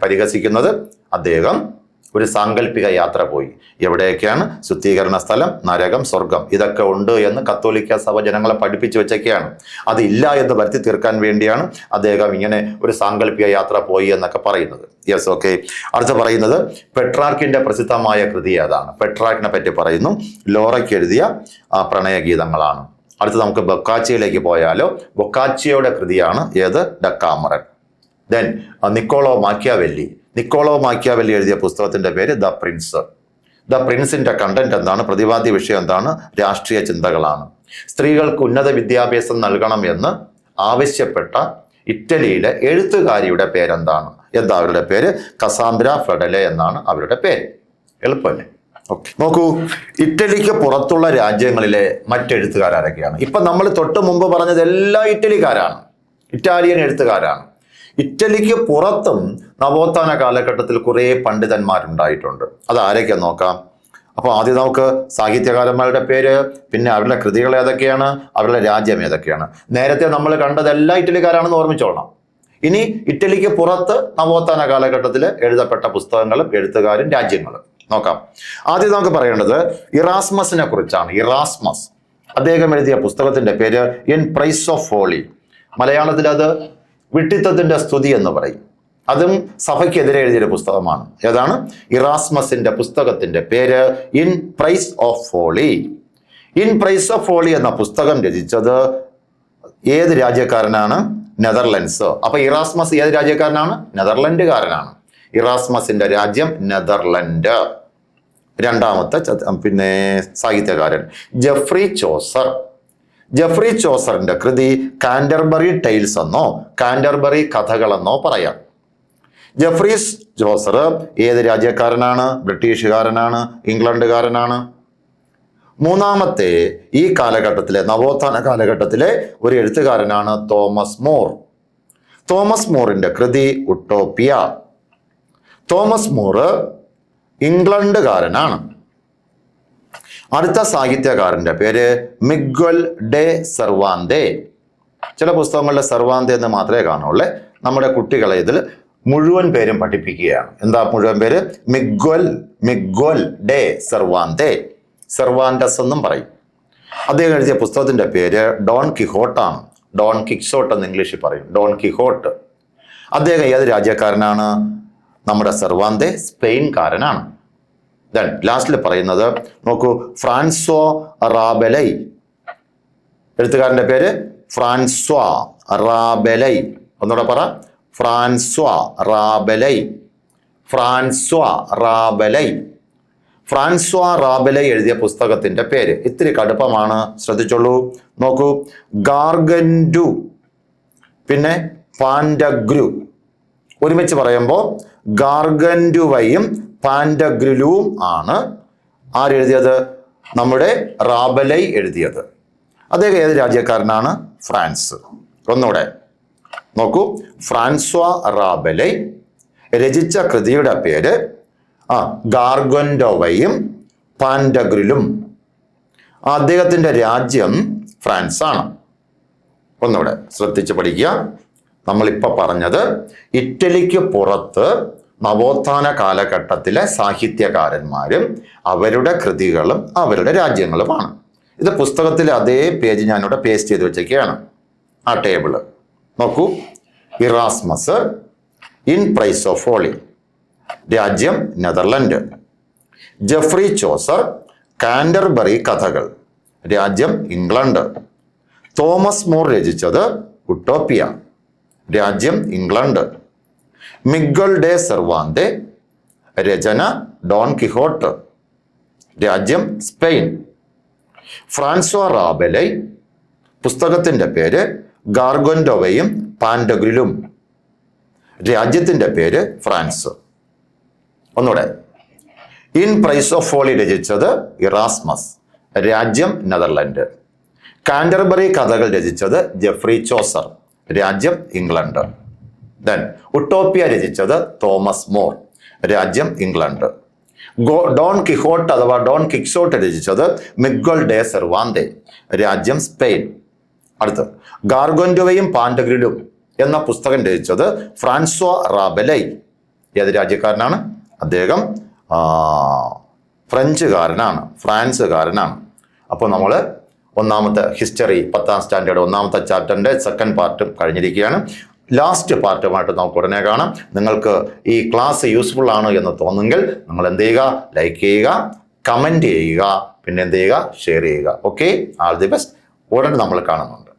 പരിഹസിക്കുന്നത്? അദ്ദേഹം ഒരു സാങ്കല്പിക യാത്ര പോയി. എവിടെയൊക്കെയാണ്? ശുദ്ധീകരണ സ്ഥലം, നരകം, സ്വർഗം, ഇതൊക്കെ ഉണ്ട് എന്ന് കത്തോലിക്ക സഭ ജനങ്ങളെ പഠിപ്പിച്ചു വെച്ചൊക്കെയാണ്. അതില്ല എന്ന് വരുത്തി തീർക്കാൻ വേണ്ടിയാണ് അദ്ദേഹം ഇങ്ങനെ ഒരു സാങ്കല്പിക യാത്ര പോയി എന്നൊക്കെ പറയുന്നത്. Yes, okay. അടുത്ത പറയുന്നത് പെട്രാർക്കിന്റെ പ്രസിദ്ധമായ കൃതി ഏതാണ്? പെട്രാർക്കിനെ പറ്റി പറയുന്നു, ലോറയ്ക്ക് എഴുതിയ പ്രണയഗീതങ്ങളാണ്. അടുത്ത് നമുക്ക് ബൊക്കാച്ചിയോയിലേക്ക് പോയാലോ. ബൊക്കാച്ചിയോയുടെ കൃതിയാണ് ഏത്? Decameron. Then Niccolo Machiavelli. Niccolo Machiavelli എഴുതിയ പുസ്തകത്തിന്റെ പേര് ദ പ്രിൻസ്. ദ പ്രിൻസിന്റെ കണ്ടന്റ് എന്താണ്? പ്രതിപാദ്യ വിഷയം എന്താണ്? രാഷ്ട്രീയ ചിന്തകളാണ്. സ്ത്രീകൾക്ക് ഉന്നത വിദ്യാഭ്യാസം നൽകണം എന്ന് ആവശ്യപ്പെട്ട ഇറ്റലിയിലെ എഴുത്തുകാരിയുടെ പേരെന്താണ്? എന്താ അവരുടെ പേര്? കസാന്ദ്ര ഫെഡലെ എന്നാണ് അവരുടെ പേര്. എളുപ്പമല്ലേ? ഓക്കെ, നോക്കൂ. ഇറ്റലിക്ക് പുറത്തുള്ള രാജ്യങ്ങളിലെ മറ്റെഴുത്തുകാരൊക്കെയാണ്? ഇപ്പൊ നമ്മൾ തൊട്ട് മുമ്പ് പറഞ്ഞത് എല്ലാ ഇറ്റലിക്കാരാണ്, ഇറ്റാലിയൻ എഴുത്തുകാരാണ്. ഇറ്റലിക്ക് പുറത്തും നവോത്ഥാന കാലഘട്ടത്തിൽ കുറേ പണ്ഡിതന്മാരുണ്ടായിട്ടുണ്ട്. അത് ആരൊക്കെ നോക്കാം. അപ്പോൾ ആദ്യം നമുക്ക് സാഹിത്യകാരന്മാരുടെ പേര്, പിന്നെ അവരുടെ കൃതികൾ ഏതൊക്കെയാണ്, അവരുടെ രാജ്യം ഏതൊക്കെയാണ്. നേരത്തെ നമ്മൾ കണ്ടതെല്ലാം ഇറ്റലിക്കാരാണെന്ന് ഓർമ്മിച്ചോളണം. ഇനി ഇറ്റലിക്ക് പുറത്ത് നവോത്ഥാന കാലഘട്ടത്തിൽ എഴുതപ്പെട്ട പുസ്തകങ്ങളും എഴുത്തുകാരും രാജ്യങ്ങളും നോക്കാം. ആദ്യം നമുക്ക് പറയേണ്ടത് ഇറാസ്മസിനെ കുറിച്ചാണ്. ഇറാസ്മസ് അദ്ദേഹം എഴുതിയ പുസ്തകത്തിന്റെ പേര് ഇൻ പ്രൈസ് ഓഫ് ഫോളി. മലയാളത്തിൽ അത് വിഡ്ഢിത്തത്തിന്റെ സ്തുതി എന്ന് പറയും. അതും സഭയ്ക്കെതിരെ എഴുതിയ പുസ്തകമാണ്. ഏതാണ്? ഇറാസ്മസിന്റെ പുസ്തകത്തിന്റെ പേര് in praise of folly. In praise of folly എന്ന പുസ്തകം രചിച്ചത് ഏത് രാജ്യക്കാരനാണ്? നെതർലൻഡ്സ്. അപ്പൊ ഇറാസ്മസ് ഏത് രാജ്യക്കാരനാണ്? നെതർലൻഡുകാരനാണ്. ഇറാസ്മസിന്റെ രാജ്യം നെതർലൻഡ്. രണ്ടാമത്തെ സാഹിത്യകാരൻ ജെഫ്രി ചോസർ. ജെഫ്രി ചോസറിന്റെ കൃതി കാൻറ്റർബറി ടൈൽസ് എന്നോ കാൻറ്റർബറി കഥകളെന്നോ പറയാം. ജെഫ്രി ചോസർ ഏത് രാജ്യക്കാരനാണ്? ബ്രിട്ടീഷുകാരനാണ്, ഇംഗ്ലണ്ടുകാരനാണ്. മൂന്നാമത്തെ ഈ കാലഘട്ടത്തിലെ നവോത്ഥാന കാലഘട്ടത്തിലെ ഒരു എഴുത്തുകാരനാണ് തോമസ് മോർ. തോമസ് മോറിന്റെ കൃതി ഉട്ടോപ്പിയ. Thomas more ഇംഗ്ലണ്ടുകാരനാണ്. അടുത്ത സാഹിത്യകാരന്റെ പേര് മിഗ്വൽ ഡെ സെർവാന്തെ. ചില പുസ്തകങ്ങളിലെ സെർവാന്തെ എന്ന് മാത്രമേ കാണുള്ളൂ. നമ്മുടെ കുട്ടികളെ ഇതിൽ മുഴുവൻ പേരും പഠിപ്പിക്കുകയാണ്. എന്താ മുഴുവൻ പേര്? Miguel de സെർവാന്തെ. സെർവാൻഡസ് എന്നും പറയും. അദ്ദേഹം എഴുതിയ പുസ്തകത്തിന്റെ പേര് ഡോൺ കിഹോട്ടാണ്. ഡോൺ കിക്സോട്ട് എന്ന് ഇംഗ്ലീഷിൽ പറയും. ഡോൺ കിഹോട്ട്. അദ്ദേഹം ഏത് രാജ്യക്കാരനാണ്? നമ്മുടെ സെർവാന്തെ സ്പെയിൻകാരനാണ്. ദെൻ ലാസ്റ്റിൽ പറയുന്നത് നോക്കൂ, ഫ്രാൻസ്വോ റാബെലൈ. എഴുത്തുകാരന്റെ പേര് ഫ്രാൻസ്വാ റാബെലൈ. ഒന്നുകൂടെ പറ, ഫ്രാൻസ്വാ റാബെലൈ. ഫ്രാൻസ്വാ റാബെലൈ. ഫ്രാൻസ്വാ റാബെലൈ എഴുതിയ പുസ്തകത്തിന്റെ പേര് ഇത്തിരി കടുപ്പമാണ്, ശ്രദ്ധിച്ചോളൂ. നോക്കൂ, ഗാർഗൻഡു, പിന്നെ പാൻഡഗ്രു. ഒരുമിച്ച് പറയുമ്പോൾ ഗാർഗൻഡുവയും പാൻഡഗ്രിലുവും ആണ് ആരെഴുതിയത്? നമ്മുടെ റാബെലൈ എഴുതിയത്. അദ്ദേഹം ഏത് രാജ്യക്കാരനാണ്? ഫ്രാൻസ്. ഒന്നുകൂടെ നോക്കൂ, ഫ്രാൻസ്വാ റാബെലൈ രചിച്ച കൃതിയുടെ പേര് ഗാർഗൻഡോവയും പാൻഡഗ്രിലും. അദ്ദേഹത്തിന്റെ രാജ്യം ഫ്രാൻസ് ആണ്. ഒന്നുകൂടെ ശ്രദ്ധിച്ച് പഠിക്കുക. നമ്മളിപ്പോ പറഞ്ഞത് ഇറ്റലിക്ക് പുറത്ത് നവോത്ഥാന കാലഘട്ടത്തിലെ സാഹിത്യകാരന്മാരും അവരുടെ കൃതികളും അവരുടെ രാജ്യങ്ങളുമാണ്. ഇത് പുസ്തകത്തിലെ അതേ പേജ് ഞാനിവിടെ പേസ്റ്റ് ചെയ്ത് വെച്ചേക്കുകയാണ്. ആ ടേബിള് നോക്കൂ. Erasmus in praise of folly, രാജ്യം നെതർലൻഡ്. ജെഫ്രി ചോസർ കാൻറ്റർബറി കഥകൾ, രാജ്യം ഇംഗ്ലണ്ട്. തോമസ് മോർ രചിച്ചത് ഉട്ടോപ്പിയ, രാജ്യം ഇംഗ്ലണ്ട്. മിഗ്വൽ ഡെ സെർവാന്തെ രചന ഡോൺ കിഹോട്ട്, രാജ്യം സ്പെയിൻ. ഫ്രാൻസ്വാ റാബെലൈ പുസ്തകത്തിന്റെ പേര് ഗാർഗൻഡോവയും പാൻഡഗ്രിലും, രാജ്യത്തിന്റെ പേര് ഫ്രാൻസ്. ഒന്നുകൂടെ, ഇൻ പ്രൈസ് ഓഫ് ഫോളി രചിച്ചത് ഇറാസ്മസ്, രാജ്യം നെതർലൻഡ്. കാൻറ്റർബറി കഥകൾ രചിച്ചത് ജെഫ്രി ചോസർ, രാജ്യം ഇംഗ്ലണ്ട്. ദെൻ ഉട്ടോപ്പിയ രചിച്ചത് തോമസ് മോർ, രാജ്യം ഇംഗ്ലണ്ട്. ഡോൺ കിഹോട്ട് അഥവാ ഡോൺ കിക്സോട്ട് രചിച്ചത് മിഗ്വൽ ഡെ സെർവാന്തെ, രാജ്യം സ്പെയിൻ. അടുത്ത് ഗാർഗൻഡോവയും പാൻഡഗ്രിലും എന്ന പുസ്തകം രചിച്ചത് ഫ്രാൻസ്വാ റാബെലൈ. ഏത് രാജ്യക്കാരനാണ്? അദ്ദേഹം ഫ്രഞ്ചുകാരനാണ്, ഫ്രാൻസുകാരനാണ്. അപ്പോൾ നമ്മൾ ഒന്നാമത്തെ ഹിസ്റ്ററി 10ാം സ്റ്റാൻഡേർഡ് ഒന്നാമത്തെ ചാപ്റ്ററിൻ്റെ സെക്കൻഡ് പാർട്ടും കഴിഞ്ഞിരിക്കുകയാണ്. ലാസ്റ്റ് പാർട്ടുമായിട്ട് നമുക്ക് ഉടനെ കാണാം. നിങ്ങൾക്ക് ഈ ക്ലാസ് യൂസ്ഫുൾ ആണ് എന്ന് തോന്നുമെങ്കിൽ നിങ്ങൾ എന്ത് ചെയ്യുക? ലൈക്ക് ചെയ്യുക, കമൻറ്റ് ചെയ്യുക, പിന്നെ എന്ത് ചെയ്യുക? ഷെയർ ചെയ്യുക. Okay, all the best. ഉടനെ നമ്മൾ കാണുന്നുണ്ട്.